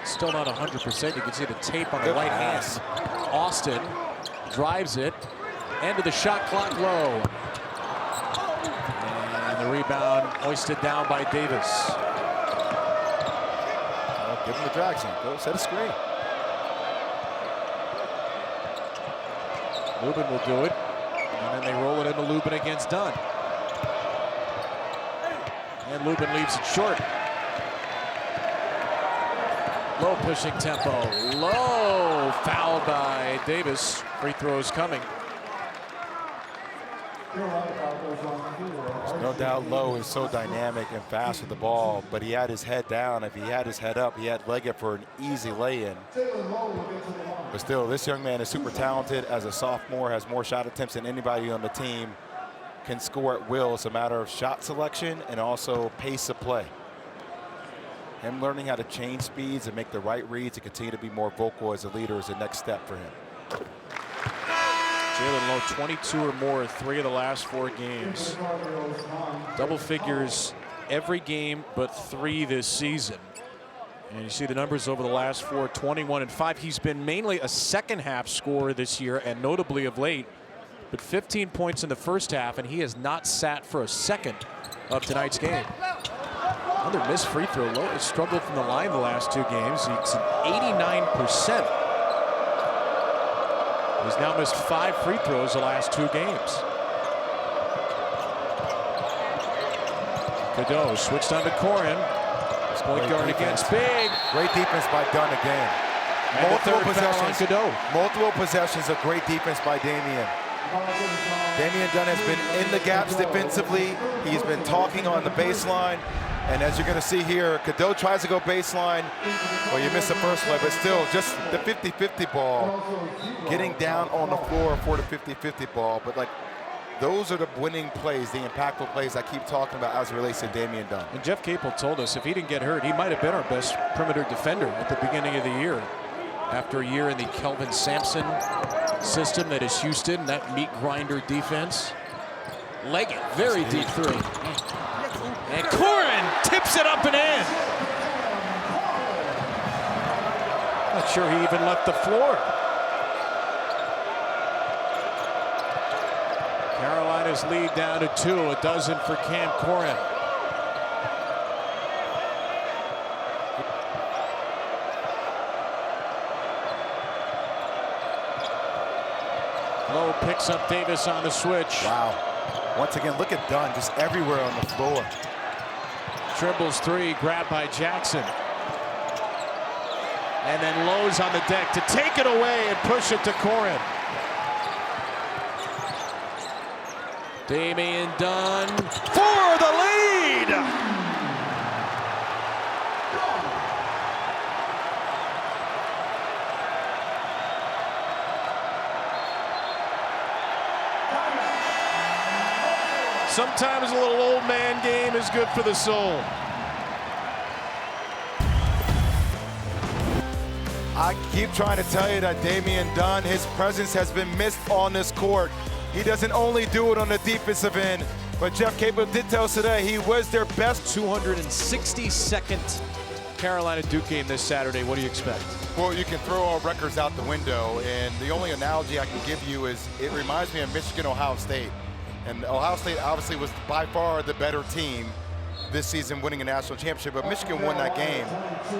Still not 100%. You can see the tape on the right hand. Austin drives it. End of the shot clock, Lowe. And the rebound hoisted down by Davis. Give him the drag zone. Go set a screen. Lubin will do it. And then they roll it into Lubin against Dunn. And Lubin leaves it short. Low pushing tempo. Low fouled by Davis. Free throws coming. There's no doubt Lowe is so dynamic and fast with the ball, but he had his head down. If he had his head up, he had Leggett for an easy lay-in. But still, this young man is super talented. As a sophomore, has more shot attempts than anybody on the team. Can score at will. It's a matter of shot selection and also pace of play. Him learning how to change speeds and make the right reads and continue to be more vocal as a leader is the next step for him. Jaland Lowe, 22 or more, 3 of the last 4 games. Double figures every game but 3 this season. And you see the numbers over the last 4, 21 and 5. He's been mainly a second half scorer this year and notably of late, but 15 points in the first half, and he has not sat for a second of tonight's game. Another missed free throw. Lowe has struggled from the line the last 2 games. He's at 89%. He's now missed 5 free throws the last 2 games. Cadeau switched on to Corin. Point guard against Big. Great defense by Dunn again. Multiple possessions of great defense by Damian. Damian Dunn has been in the gaps defensively. He's been talking on the baseline. And as you're going to see here, Cadeau tries to go baseline. Well, you missed the first play, but still just the 50-50 ball. Getting down on the floor for the 50-50 ball. But like, those are the winning plays, the impactful plays I keep talking about as it relates to Damian Dunn. And Jeff Capel told us if he didn't get hurt, he might have been our best perimeter defender at the beginning of the year. After a year in the Kelvin Sampson system that is Houston, that meat grinder defense. Leggett, very deep 3. And Corin tips it up and in. Not sure he even left the floor. Carolina's lead down to 2, a dozen for Cam Corin. Lowe picks up Davis on the switch. Wow. Once again, look at Dunn just everywhere on the floor. Trimble's 3 grabbed by Jackson. And then Lowe's on the deck to take it away and push it to Corin. Damian Dunn for the lead. Sometimes a little old man game is good for the soul. I keep trying to tell you that Damian Dunn, his presence has been missed on this court. He doesn't only do it on the defensive end, but Jeff Capel did tell us today he was their best. 262nd Carolina Duke game this Saturday. What do you expect? Well, you can throw all records out the window, and the only analogy I can give you is it reminds me of Michigan, Ohio State. And Ohio State obviously was by far the better team this season, winning a national championship, but Michigan won that game.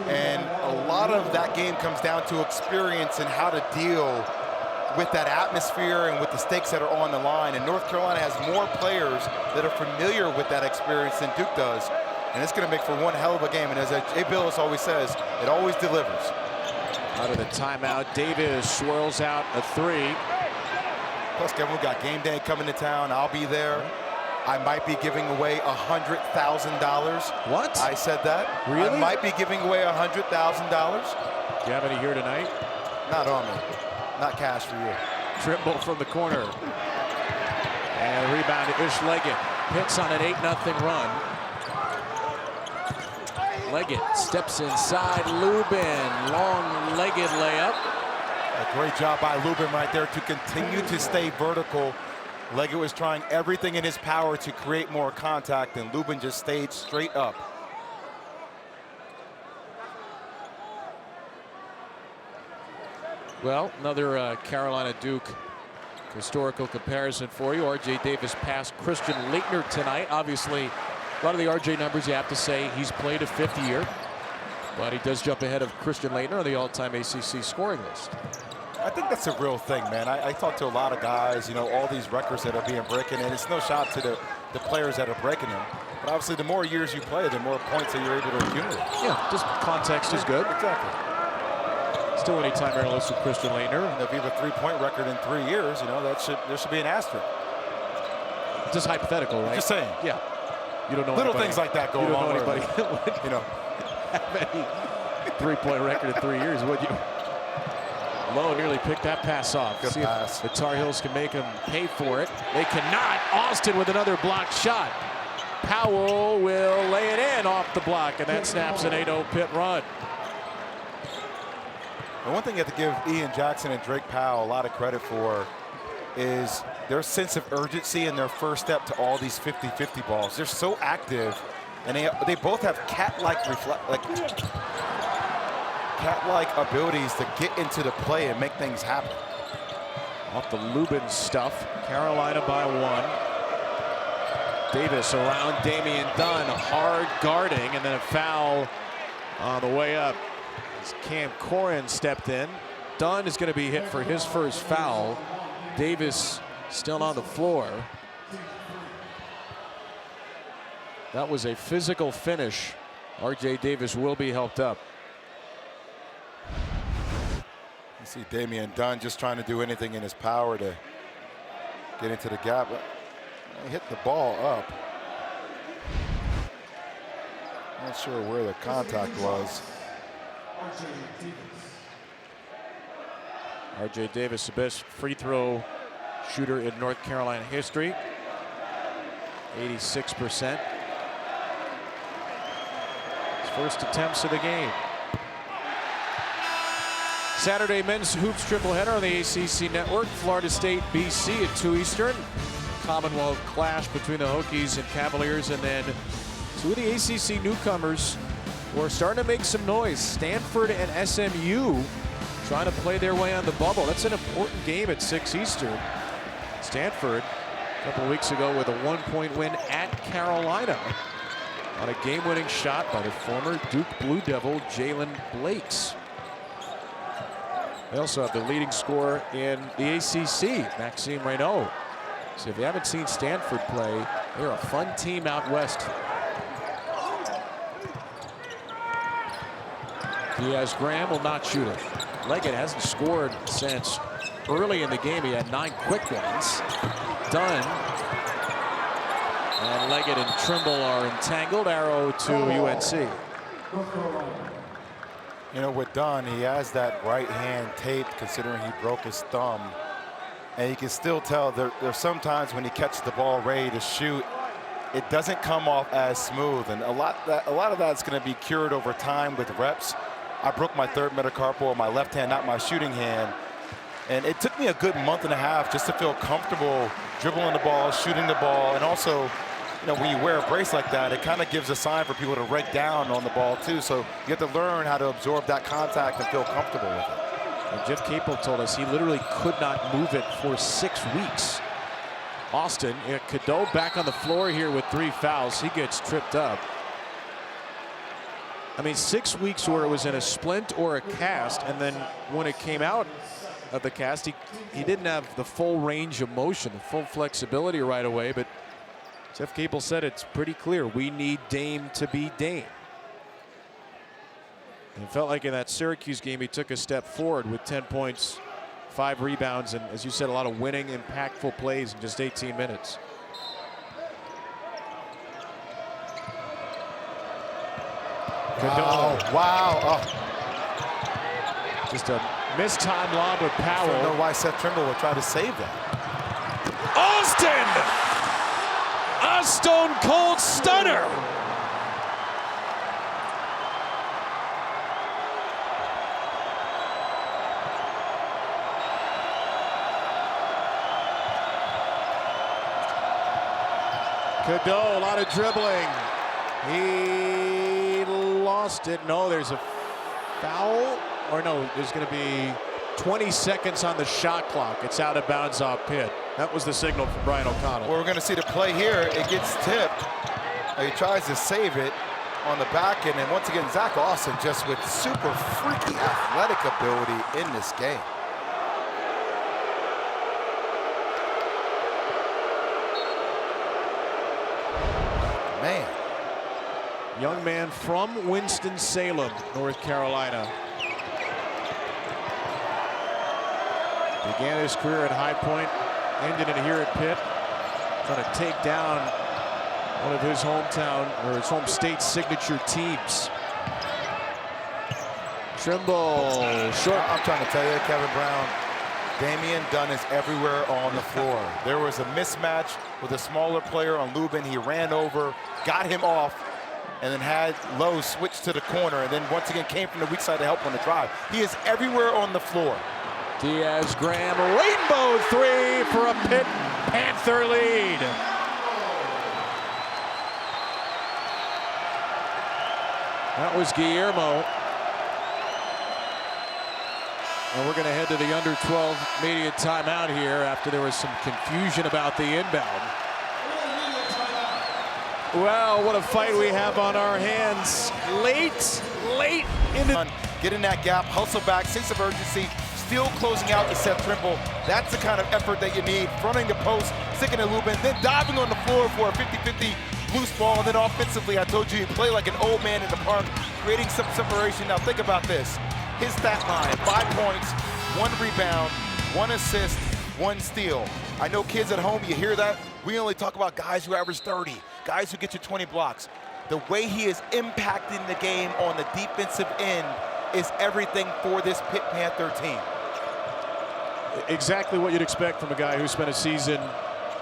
And a lot of that game comes down to experience and how to deal with that atmosphere and with the stakes that are on the line. And North Carolina has more players that are familiar with that experience than Duke does. And it's going to make for one hell of a game. And as Jay Billis always says, it always delivers. Out of the timeout, Davis swirls out a 3. Plus, Kevin, we got game day coming to town. I'll be there. I might be giving away $100,000. What? I said that. Really? I might be giving away $100,000. Do you have any here tonight? Not on me. Not cash for you. Trimble from the corner. And a rebound to Ishamel Leggett. Pitt's on an 8-0 run. Leggett steps inside. Lubin, long-legged layup. A great job by Lubin right there to continue to stay vertical. Leggett was trying everything in his power to create more contact, and Lubin just stayed straight up. Well, another Carolina-Duke historical comparison for you. R.J. Davis passed Christian Laettner tonight. Obviously, a lot of the R.J. numbers you have to say he's played a fifth year, but he does jump ahead of Christian Laettner on the all-time ACC scoring list. I think that's a real thing, man. I talk to a lot of guys, you know, all these records that are being broken, and it's no shot to the players that are breaking them. But obviously, the more years you play, the more points that you're able to accumulate. Yeah, just context is good. Exactly. Still anytime analyst with Christian Laettner. And if you have a three-point record in 3 years, you know, there should be an asterisk. Just hypothetical, right? Just saying. Yeah. You don't know little anybody, things like that go you a don't long know way. anybody that would You know, have any three-point record in 3 years, would you? Lowe nearly picked that pass off. Good See pass. if the Tar Heels can make him pay for it. They cannot. Austin with another blocked shot. Powell will lay it in off the block, and that snaps an 8-0 Pitt run. the one thing you have to give Ian Jackson and Drake Powell a lot of credit for is their sense of urgency and their first step to all these 50-50 balls. They're so active, and they both have cat-like abilities to get into the play and make things happen. Off the Lubin stuff, Carolina by 1. Davis around Damian Dunn, hard guarding, and then a foul on the way up. As Cam Corrin stepped in. Dunn is going to be hit for his first foul. Davis still on the floor. That was a physical finish. R.J. Davis will be helped up. You see Damian Dunn just trying to do anything in his power to get into the gap. He hit the ball up. Not sure where the contact was. R.J. Davis, the best free throw shooter in North Carolina history. 86%. His first attempts of the game. Saturday men's hoops tripleheader on the ACC network. Florida State, BC at 2 Eastern. Commonwealth clash between the Hokies and Cavaliers, and then two of the ACC newcomers who are starting to make some noise. Stanford and SMU trying to play their way on the bubble. That's an important game at 6 Eastern. Stanford a couple of weeks ago with a 1-point win at Carolina on a game-winning shot by the former Duke Blue Devil Jaland Lowe. They also have the leading scorer in the ACC, Maxime Reynaud. So if you haven't seen Stanford play, they're a fun team out west. Diaz-Graham will not shoot it. Leggett hasn't scored since early in the game. He had 9 quick ones. Dunn and Leggett and Trimble are entangled. Arrow to UNC. You know, with Dunn, he has that right hand taped considering he broke his thumb. And you can still tell there's sometimes when he catches the ball ready to shoot, it doesn't come off as smooth. And a lot of that's going to be cured over time with reps. I broke my third metacarpal on my left hand, not my shooting hand. And it took me a good month and a half just to feel comfortable dribbling the ball, shooting the ball, and also, you know, when you wear a brace like that, it kind of gives a sign for people to rake down on the ball too. So you have to learn how to absorb that contact and feel comfortable with it. And Jeff Capel told us he literally could not move it for 6 weeks. Austin, Cadeau back on the floor here with 3 fouls. He gets tripped up. I mean, 6 weeks where it was in a splint or a cast, and then when it came out of the cast, he didn't have the full range of motion, the full flexibility right away. But Jeff Capel said it's pretty clear we need Dame to be Dame. And it felt like in that Syracuse game he took a step forward with 10 points, 5 rebounds, and as you said, a lot of winning, impactful plays in just 18 minutes. Cadeau. Wow. Oh. Just a missed time lob with I Powell. don't know why Seth Trimble would try to save that. Austin! A stone cold stunner! Cadeau, a lot of dribbling. He lost it. No, there's a foul. Or no, there's going to be 20 seconds on the shot clock. It's out of bounds off Pitt. That was the signal from Brian O'Connell. Well, we're going to see the play here. It gets tipped. He tries to save it on the back end. And once again, Zack Austin just with super freaky athletic ability in this game. Man. Young man from Winston-Salem, North Carolina. Began his career at High Point, ended it here at Pitt. Trying to take down one of his hometown or his home state signature teams. Trimble, short. I'm trying to tell you, Kevin Brown, Damian Dunn is everywhere on the floor. There was a mismatch with a smaller player on Lubin. He ran over, got him off, and then had Lowe switch to the corner, and then once again came from the weak side to help on the drive. He is everywhere on the floor. Diaz Graham, rainbow three for a Pitt Panther lead. That was Guillermo. And we're going to head to the under 12 media timeout here after there was some confusion about the inbound. Well, what a fight we have on our hands. Late in the... Get in that gap, hustle back, sense of urgency, still closing out to Seth Trimble. That's the kind of effort that you need. Fronting the post, sticking to Lubin, then diving on the floor for a 50-50 loose ball. And then offensively, I told you, you play like an old man in the park, creating some separation. Now think about this. His stat line, 5 points, 1 rebound, 1 assist, 1 steal. I know kids at home, you hear that? We only talk about guys who average 30, guys who get you 20 blocks. The way he is impacting the game on the defensive end is everything for this Pitt Panther team. Exactly what you'd expect from a guy who spent a season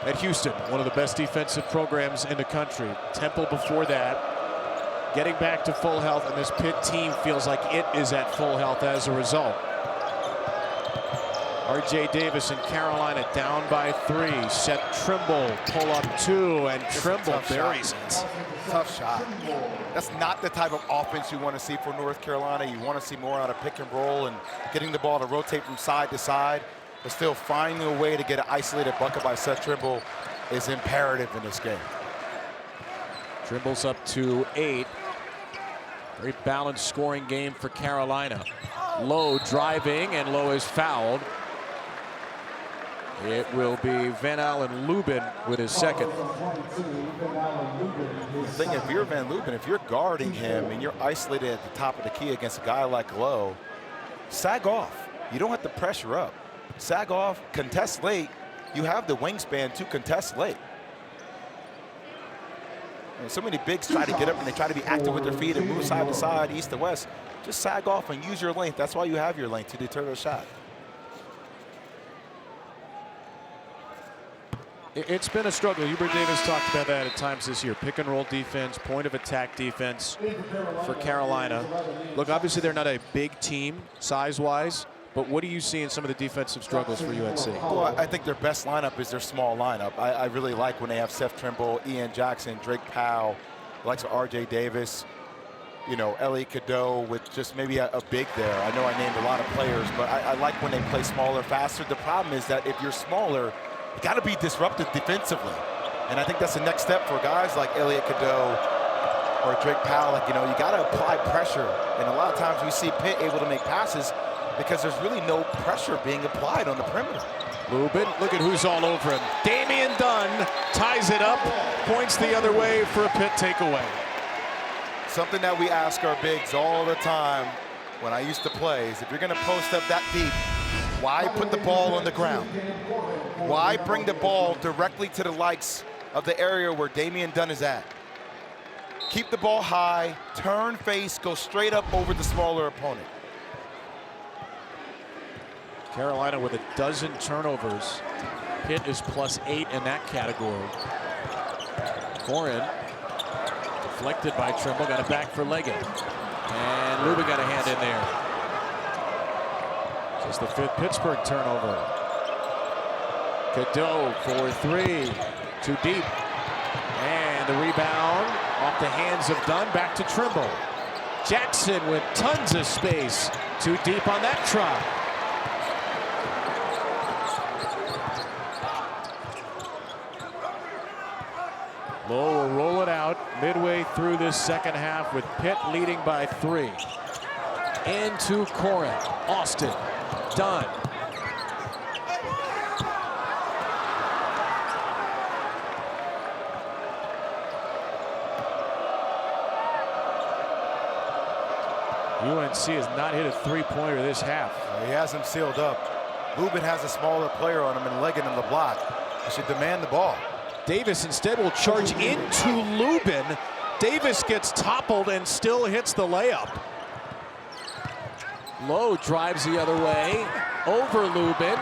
at Houston, one of the best defensive programs in the country. Temple before that, getting back to full health, and this Pitt team feels like it is at full health as a result. R.J. Davis and Carolina down by 3. Seth Trimble pull up 2, and Trimble buries it. Tough shot. That's not the type of offense you want to see for North Carolina. You want to see more out of pick and roll and getting the ball to rotate from side to side, but still finding a way to get an isolated bucket by Seth Trimble is imperative in this game. Trimble's up to 8. Very balanced scoring game for Carolina. Lowe driving, and Lowe is fouled. It will be Van Allen Lubin with his second. The thing, if you're Van Lubin, if you're guarding him and you're isolated at the top of the key against a guy like Lowe, sag off. You don't have to pressure up. Sag off, contest late. You have the wingspan to contest late. And so many bigs try to get up and they try to be active with their feet and move side to side, east to west. Just sag off and use your length. That's why you have your length, to deter the shot. It's been a struggle. Hubert Davis talked about that at times this year. Pick and roll defense, point of attack defense for Carolina. Look, obviously they're not a big team size-wise, but what do you see in some of the defensive struggles for UNC? Well, I think their best lineup is their small lineup. I really like when they have Seth Trimble, Ian Jackson, Drake Powell, likes R.J. Davis, you know, Elliot Cadeau with just maybe a big there. I know I named a lot of players, but I like when they play smaller, faster. The problem is that if you're smaller, you got to be disruptive defensively. And I think that's the next step for guys like Elliot Cadeau or Drake Powell. Like, you know, you got to apply pressure. And a lot of times we see Pitt able to make passes because there's really no pressure being applied on the perimeter. Lubin, look at who's all over him. Damian Dunn ties it up, points the other way for a Pitt takeaway. Something that we ask our bigs all the time when I used to play is, if you're going to post up that deep, why put the ball on the ground? Why bring the ball directly to the likes of the area where Damian Dunn is at? keep the ball high, turn face, go straight up over the smaller opponent. Carolina with 12 turnovers. Pitt is +8 in that category. Corin deflected by Trimble, got it back for Leggett. And Lowe got a hand in there. Just the 5th Pittsburgh turnover. Cadeau for 3, too deep. And the rebound off the hands of Dunn, back to Trimble. Jackson with tons of space, too deep on that try. Lowe will roll it out midway through this second half with Pitt leading by 3. Into Corin, Austin, Dunn. UNC has not hit a 3-pointer this half. He has him sealed up. Lubin has a smaller player on him and Leggett in the block. He should demand the ball. Davis instead will charge into Lubin. Davis gets toppled and still hits the layup. Lowe drives the other way, over Lubin.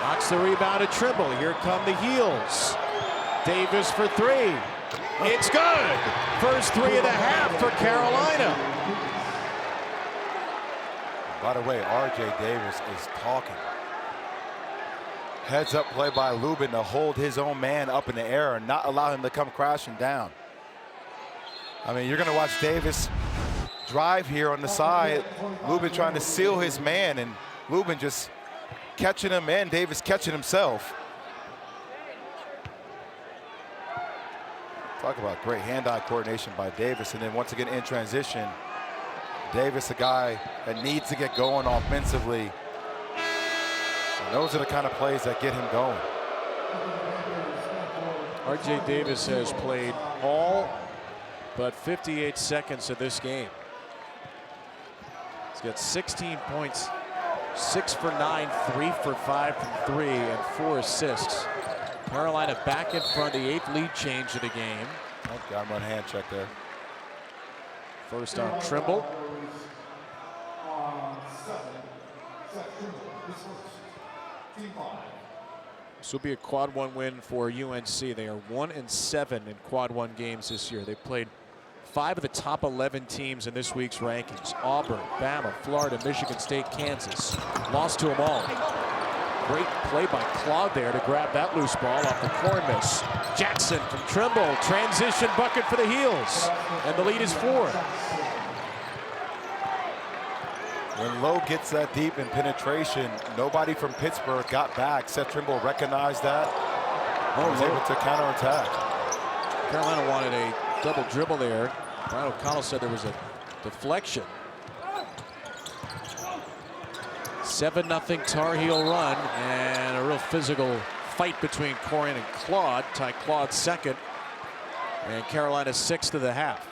Knocks the rebound to Trimble. Here come the heels. Davis for 3. It's good. First 3 of the half for Carolina. By the way, R.J. Davis is talking. Heads up play by Lubin to hold his own man up in the air and not allow him to come crashing down. I mean, you're going to watch Davis drive here on the side. Lubin trying to seal his man, and Lubin just catching him and Davis catching himself. Talk about great hand-eye coordination by Davis. And then once again in transition, Davis, a guy that needs to get going offensively. And those are the kind of plays that get him going. R.J. Davis has played all but 58 seconds of this game. He's got 16 points, 6 for 9, 3 for 5 from 3, and 4 assists. Carolina back in front, the 8th lead change of the game. Oh, got him on hand check there. First on Trimble. This will be a quad 1 win for UNC. They are 1-7 in quad 1 games this year. They've played 5 of the top 11 teams in this week's rankings. Auburn, Bama, Florida, Michigan State, Kansas. Lost to them all. Great play by Claude there to grab that loose ball off the corner miss. Jackson from Trimble, transition bucket for the heels. And the lead is 4. When Lowe gets that deep in penetration, nobody from Pittsburgh got back. Seth Trimble recognized that. Was able to counterattack. Carolina wanted a double dribble there. Brian O'Connell said there was a deflection. 7-0 Tar Heel run, and a real physical fight between Corin and Claude. Tie Claude 2nd, and Carolina 6th of the half.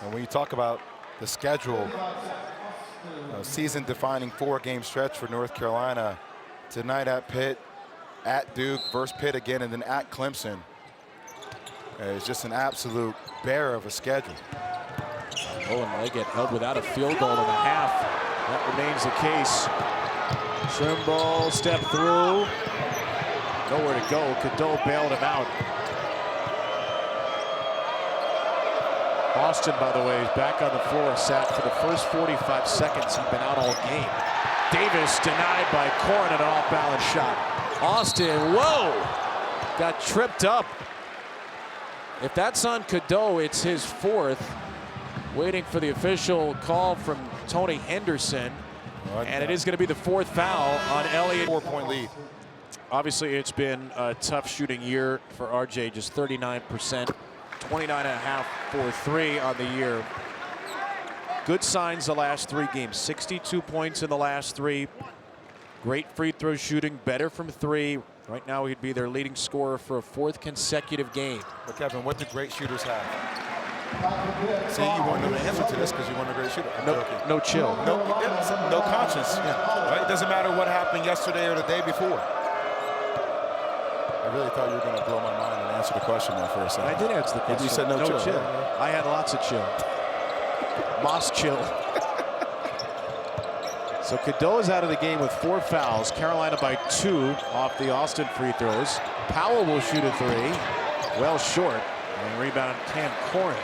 And when you talk about the schedule, a season-defining 4-game stretch for North Carolina, tonight at Pitt, at Duke, versus Pitt again, and then at Clemson. It's just an absolute bear of a schedule. And Leggett held without a field goal in the half. That remains the case. Trimble step through. Nowhere to go. Cadeau bailed him out. Austin, by the way, is back on the floor. Sat for the first 45 seconds. He's been out all game. Davis denied by Corin, an off-balance shot. Austin, whoa! Got tripped up. If that's on Cadeau, it's his 4th. Waiting for the official call from Tony Henderson. And it is going to be the 4th foul on Elliott. 4-point lead. Obviously, it's been a tough shooting year for RJ, just 39%, 29.5 for 3 on the year. Good signs the last 3 games, 62 points in the last 3. Great free throw shooting, better from 3. Right now, he'd be their leading scorer for a 4th consecutive game. But Kevin, what do great shooters have? See, you want to know the answer to this because you want a great shooter. No chill. No conscience. Yeah. Right? It doesn't matter what happened yesterday or the day before. I really thought you were going to blow my mind and answer the question there for a second. I did answer the question. You said no chill. Yeah. I had lots of chill. Moss chill. So Cadeau is out of the game with 4 fouls. Carolina by 2 off the Austin free throws. Powell will shoot a 3. Well short. And rebound Cam Corrin.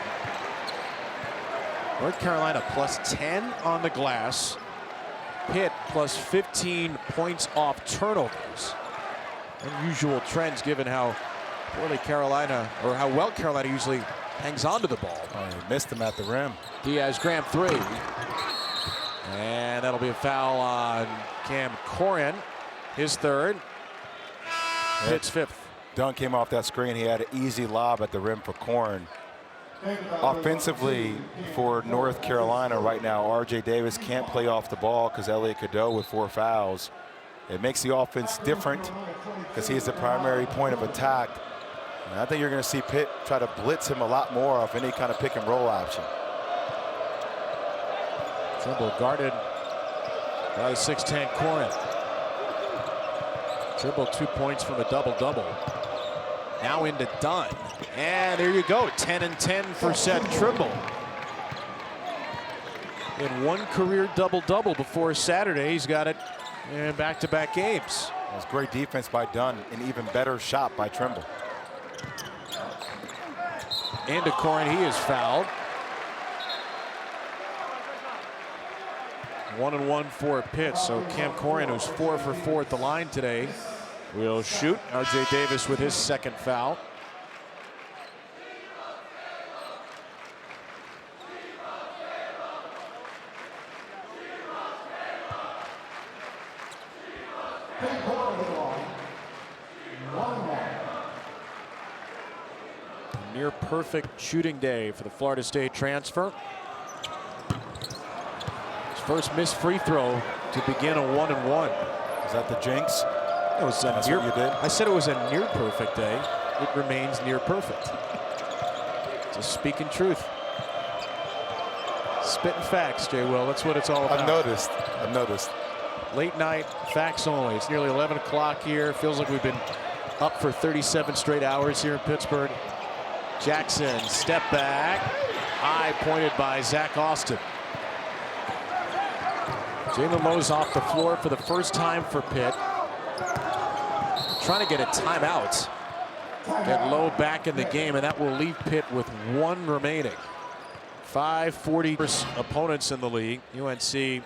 North Carolina plus 10 on the glass. Pitt plus 15 points off turnovers. Unusual trends given how poorly Carolina, or how well Carolina usually hangs onto the ball. Oh, he missed him at the rim. Diaz-Graham 3. And that'll be a foul on Cam Corrin, his 3rd. Pitt's 5th. Dunn came off that screen. He had an easy lob at the rim for Corrin. Offensively for North Carolina right now, R.J. Davis can't play off the ball because Elliot Cadeau with 4 fouls. It makes the offense different because he's the primary point of attack. And I think you're going to see Pitt try to blitz him a lot more off any kind of pick and roll option. Trimble guarded by the 6'10" Corrin. Trimble 2 points from a double-double. Now into Dunn. And there you go, 10 and 10 for Seth Trimble. In 1 career double-double before Saturday, he's got it in back-to-back games. It was great defense by Dunn, an even better shot by Trimble. Into Corrin, he is fouled. 1-1 for Pitt, so Cam Corrin, who's 4 for 4 at the line today, will shoot. R.J. Davis with his 2nd foul. A near perfect shooting day for the Florida State transfer. His first missed free throw to begin a 1-1. Is that the jinx? It was a That's near, what you did? I said it was a near perfect day. It remains near perfect. Just speaking truth. Spitting facts, Jay Will. That's what it's all about. I've noticed. Late night facts only. It's nearly 11 o'clock here. Feels like we've been up for 37 straight hours here in Pittsburgh. Jackson, step back. High pointed by Zack Austin. Jaland Lowe's off the floor for the first time for Pitt. Trying to get a timeout. Get Lowe back in the game, and that will leave Pitt with 1 remaining. 5:40 opponents in the league. UNC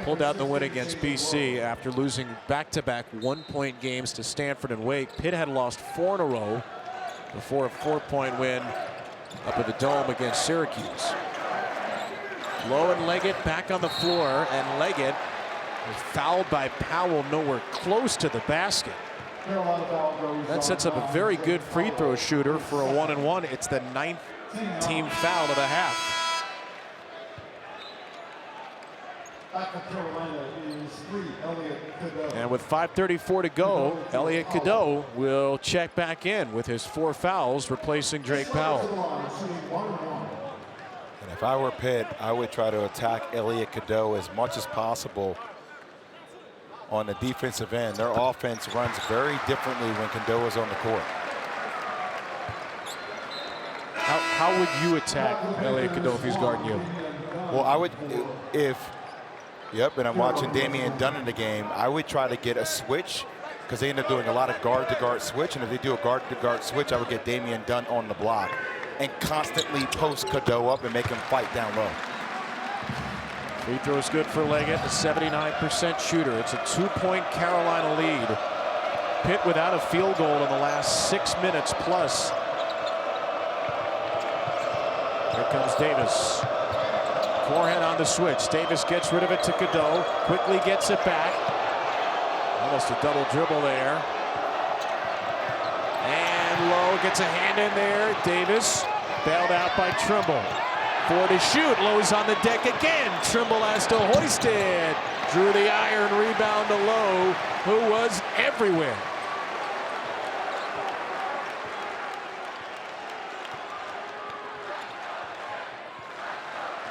pulled out the win against BC after losing back-to-back 1-point games to Stanford and Wake. Pitt had lost 4 in a row before a 4-point win up at the Dome against Syracuse. Lowe and Leggett back on the floor, and Leggett was fouled by Powell nowhere close to the basket. That sets up a very good free throw shooter for a 1-1. It's the 9th team foul of the half. And with 5:34 to go, Elliot Cadeau will check back in with his 4 fouls, replacing Drake Powell. And if I were Pitt, I would try to attack Elliot Cadeau as much as possible on the defensive end. Their offense runs very differently when Cadeau is on the court. How would you attack Elliot Cadeau if he's guarding you? Well, I would, and I'm watching Damian Dunn in the game, I would try to get a switch because they end up doing a lot of guard-to-guard switch, and if they do a guard-to-guard switch, I would get Damian Dunn on the block and constantly post Cadeau up and make him fight down low. Free throw is good for Leggett, a 79% shooter. It's a 2-point Carolina lead. Pitt without a field goal in the last 6 minutes plus. Here comes Davis. Corrin on the switch. Davis gets rid of it to Cadeau. Quickly gets it back. Almost a double dribble there. And Lowe gets a hand in there. Davis bailed out by Trimble. 4 to shoot. Lowe's on the deck again. Trimble has to hoist it. Drew the iron, rebound to Lowe, who was everywhere.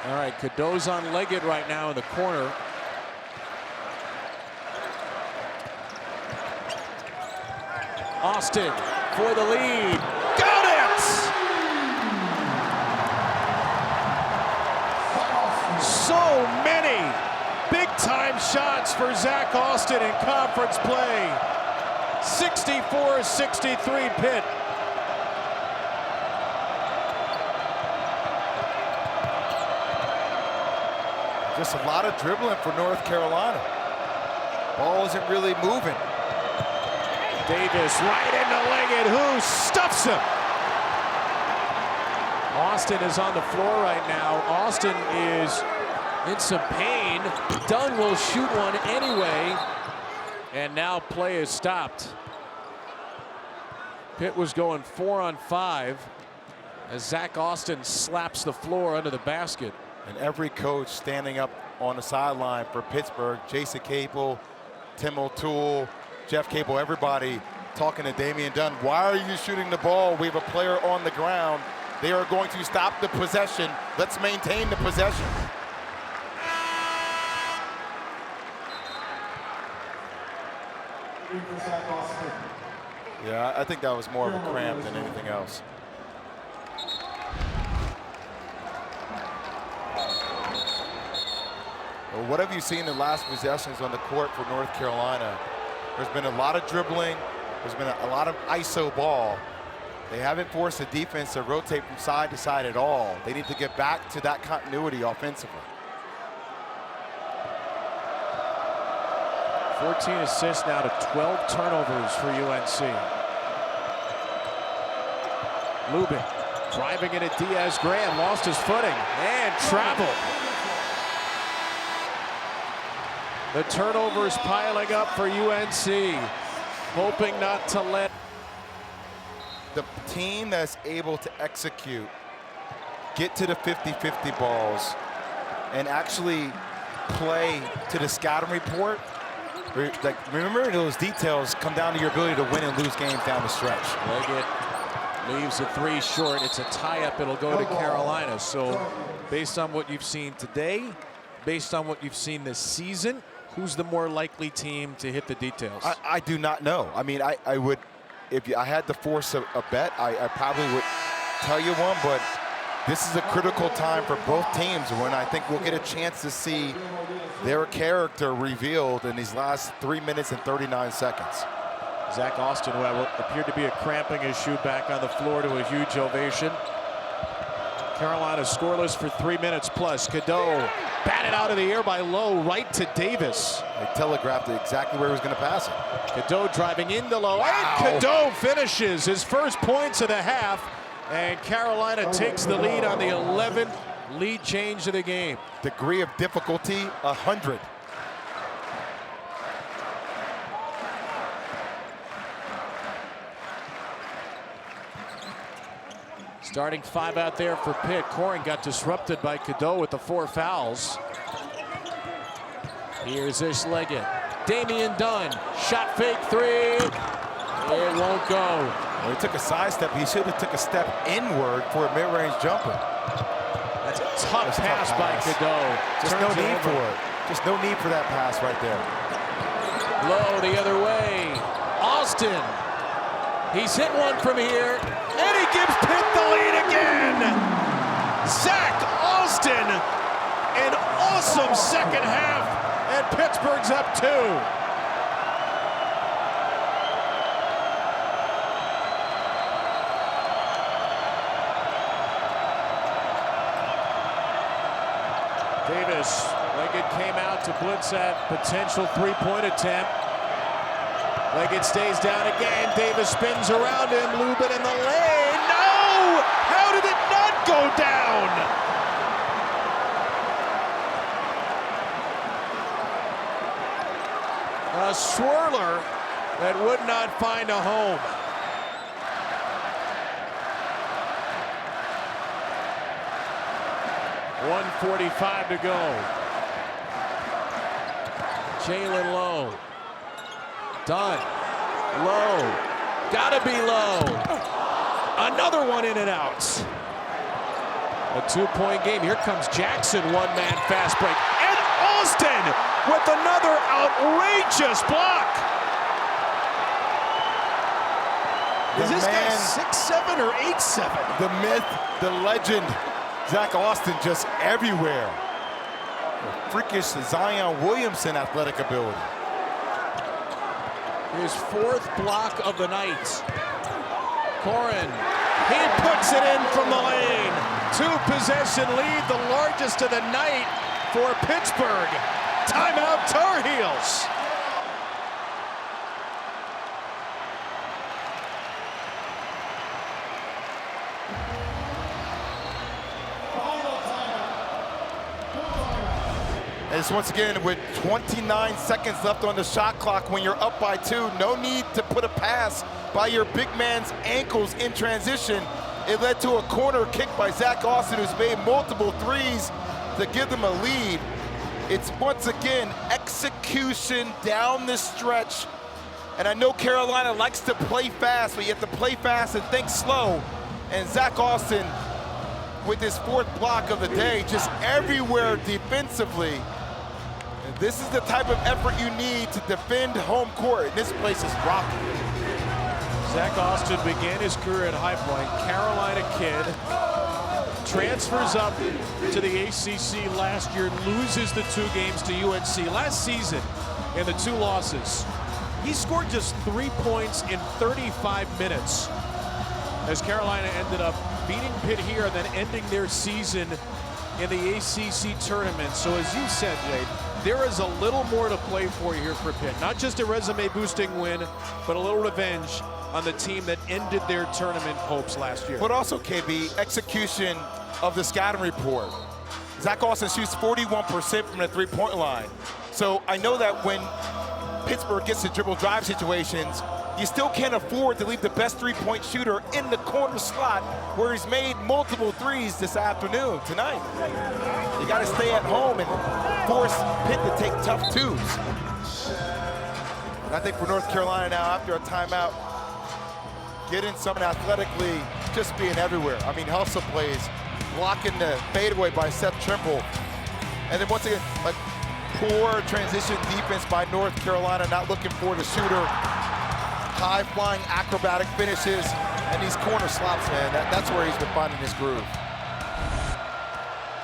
All right, Cadeau's on Leggett right now in the corner. Austin for the lead. Got it! So many big-time shots for Zack Austin in conference play. 64-63 Pitt. Just a lot of dribbling for North Carolina. Ball isn't really moving. Davis right into Leggett, who stuffs him. Austin is on the floor right now. Austin is in some pain. Dunn will shoot one anyway. And now play is stopped. Pitt was going 4-on-5 as Zack Austin slaps the floor under the basket. And every coach standing up on the sideline for Pittsburgh, Jason Capel, Tim O'Toole, Jeff Capel, everybody talking to Damian Dunn. Why are you shooting the ball? We have a player on the ground. They are going to stop the possession. Let's maintain the possession. Yeah, I think that was more of a cramp than anything else. Well, what have you seen in the last possessions on the court for North Carolina? There's been a lot of dribbling. There's been a lot of ISO ball. They haven't forced the defense to rotate from side to side at all. They need to get back to that continuity offensively. 14 assists now to 12 turnovers for UNC. Lubin driving in at Diaz. Graham lost his footing and travel. The turnovers piling up for UNC, hoping not to let. The team that's able to execute, get to the 50-50 balls, and actually play to the scouting report. Like, remember, those details come down to your ability to win and lose games down the stretch. Leggett leaves a three short. It's a tie-up. It'll go to Carolina. So based on what you've seen today, based on what you've seen this season, who's the more likely team to hit the details? I do not know. I mean, I would, if I had to force a bet, I probably would tell you one, but this is a critical time for both teams when I think we'll get a chance to see their character revealed in these last 3 minutes and 39 seconds. Zack Austin, who appeared to be a cramping issue, back on the floor to a huge ovation. Carolina scoreless for 3 minutes plus. Cadeau batted out of the air by Lowe right to Davis. They telegraphed exactly where he was going to pass it. Cadeau driving into Lowe. Wow. And Cadeau finishes his first points of the half. And Carolina takes the lead on the 11th lead change of the game. Degree of difficulty, 100. Starting five out there for Pitt. Corin got disrupted by Cadeau with the 4 fouls. Here's Ishamel Leggett. Damian Dunn, shot fake three. It won't go. Well, he took a side step. He should have took a step inward for a mid-range jumper. That's a tough pass by Cadeau. Just no need for it. Just no need for that pass right there. Lowe the other way. Austin. He's hit one from here, and he gives Pitt the lead again. Zack Austin, an awesome second half, and Pittsburgh's up 2. Davis, Leggett came out to blitz that potential three-point attempt. Leggett stays down again. Davis spins around him. Lubin in the lane. No! How did it not go down? A swirler that would not find a home. .145 to go. Jaland Lowe. Dunn. Lowe. Gotta be Lowe. Another one in and out. A 2-point game. Here comes Jackson. One-man fast break. And Austin with another outrageous block. Is this guy 6'7" or 8'7"? The myth, the legend, Zack Austin just everywhere. Freakish Zion Williamson athletic ability. His fourth block of the night. Corin, he puts it in from the lane. 2-possession lead, the largest of the night for Pittsburgh. Timeout, Tar Heels. And it's once again with 29 seconds left on the shot clock when you're up by 2. No need to put a pass by your big man's ankles in transition. It led to a corner kick by Zack Austin, who's made multiple threes to give them a lead. It's once again execution down the stretch. And I know Carolina likes to play fast, but you have to play fast and think slow. And Zack Austin, with his fourth block of the day, just everywhere defensively. And this is the type of effort you need to defend home court. And this place is rocking. Zack Austin began his career at High Point, Carolina kid, transfers up to the ACC last year, loses the 2 games to UNC. Last season, in the 2 losses, he scored just 3 points in 35 minutes as Carolina ended up beating Pitt here and then ending their season in the ACC tournament. So as you said, Jade, there is a little more to play for here for Pitt. Not just a resume-boosting win, but a little revenge on the team that ended their tournament hopes last year. But also, KB, execution of the scouting report. Zack Austin shoots 41% from the 3-point line. So I know that when Pittsburgh gets to dribble drive situations, you still can't afford to leave the best 3-point shooter in the corner slot where he's made multiple threes this afternoon, tonight. You got to stay at home and force Pitt to take tough 2s. And I think for North Carolina now, after a timeout, getting something athletically, just being everywhere. I mean, hustle plays, blocking the fadeaway by Seth Trimble. And then once again, like poor transition defense by North Carolina, not looking for the shooter. High-flying acrobatic finishes, and these corner slots, man, that's where he's been finding his groove.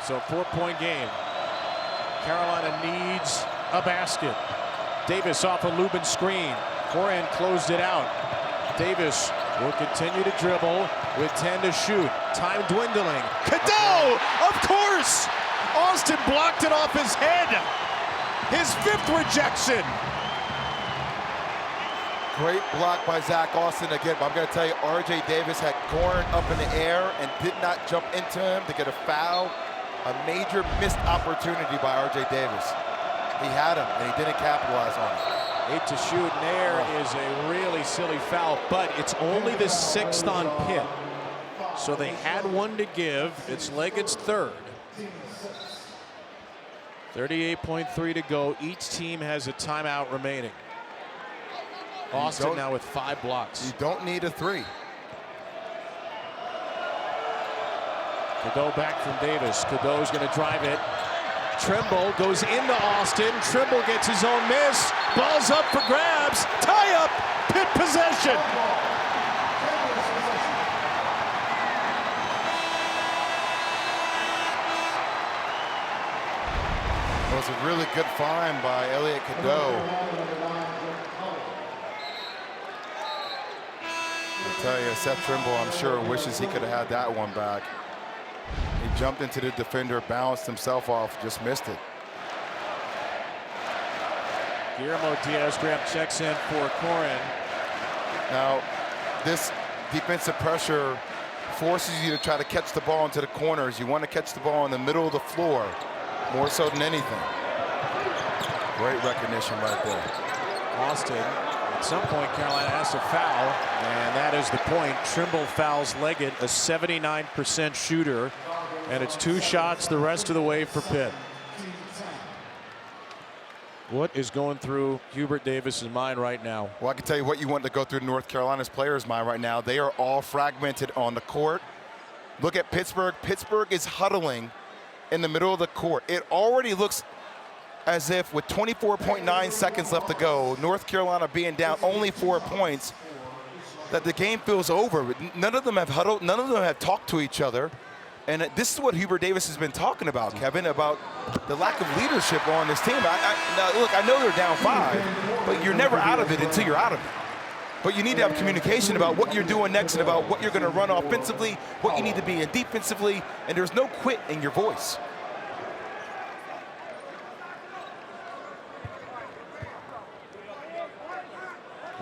So 4-point game. Carolina needs a basket. Davis off a Lubin screen. Corin closed it out. Davis will continue to dribble with 10 to shoot. Time dwindling. Cadeau, of course! Austin blocked it off his head. His 5th rejection. Great block by Zack Austin again, but I'm going to tell you, R.J. Davis had Corin up in the air and did not jump into him to get a foul. A major missed opportunity by R.J. Davis. He had him, and he didn't capitalize on it. 8 to shoot, and there is a really silly foul, but it's only the 6th on Pitt. So they had one to give. It's Leggett's 3rd. 38.3 to go. Each team has a timeout remaining. Austin now with 5 blocks. You don't need a 3. Cadeau back from Davis. Cadeau's going to drive it. Trimble goes into Austin. Trimble gets his own miss. Ball's up for grabs. Tie up. Pitt possession. It was a really good find by Elliot Cadeau. I tell you, Seth Trimble, I'm sure, wishes he could have had that one back. He jumped into the defender, bounced himself off, just missed it. Guillermo Diaz-Graham checks in for Corin. Now, this defensive pressure forces you to try to catch the ball into the corners. You want to catch the ball in the middle of the floor, more so than anything. Great recognition right there. Austin, at some point, Carolina has to foul, and that is the point. Trimble fouls Leggett, a 79% shooter, and it's 2 shots the rest of the way for Pitt. What is going through Hubert Davis's mind right now? Well, I can tell you what you want to go through North Carolina's players' mind right now. They are all fragmented on the court. Look at Pittsburgh. Pittsburgh is huddling in the middle of the court. It already looks as if with 24.9 seconds left to go, North Carolina being down only 4 points, that the game feels over. None of them have huddled. None of them have talked to each other. And this is what Hubert Davis has been talking about, Kevin, about the lack of leadership on this team. Now, look, I know they're down 5, but you're never out of it until you're out of it. But you need to have communication about what you're doing next and about what you're going to run offensively, what you need to be in defensively, and there's no quit in your voice.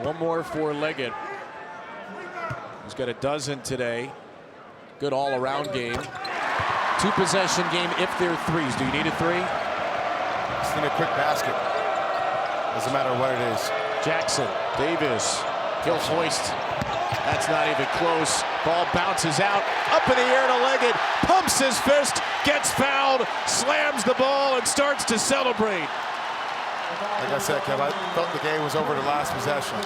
One more for Leggett. He's got a dozen today. Good all-around game. 2-possession game if they're threes. Do you need a 3? Just need a quick basket. Doesn't matter what it is. Jackson, Davis, he'll hoist. That's not even close. Ball bounces out, up in the air to Leggett. Pumps his fist, gets fouled, slams the ball, and starts to celebrate. Like I said, Kev, I thought the game was over the last possession.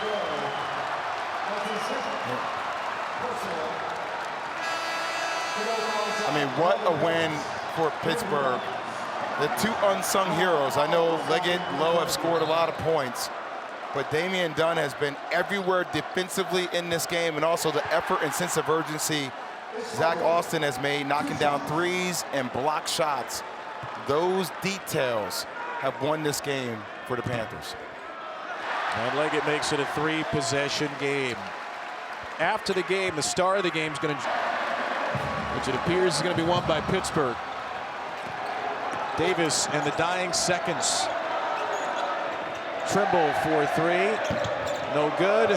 I mean, what a win for Pittsburgh. The 2 unsung heroes. I know Leggett, Lowe have scored a lot of points, but Damian Dunn has been everywhere defensively in this game, and also the effort and sense of urgency Zack Austin has made, knocking down 3s and block shots. Those details have won this game for the Panthers. And Leggett makes it a 3-possession game. After the game, the star of the game is going to, which it appears is going to be won by Pittsburgh. Davis and the dying seconds. Trimble for 3. No good.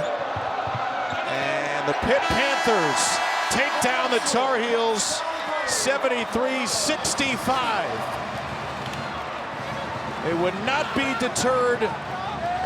And the Pitt Panthers take down the Tar Heels 73-65. They would not be deterred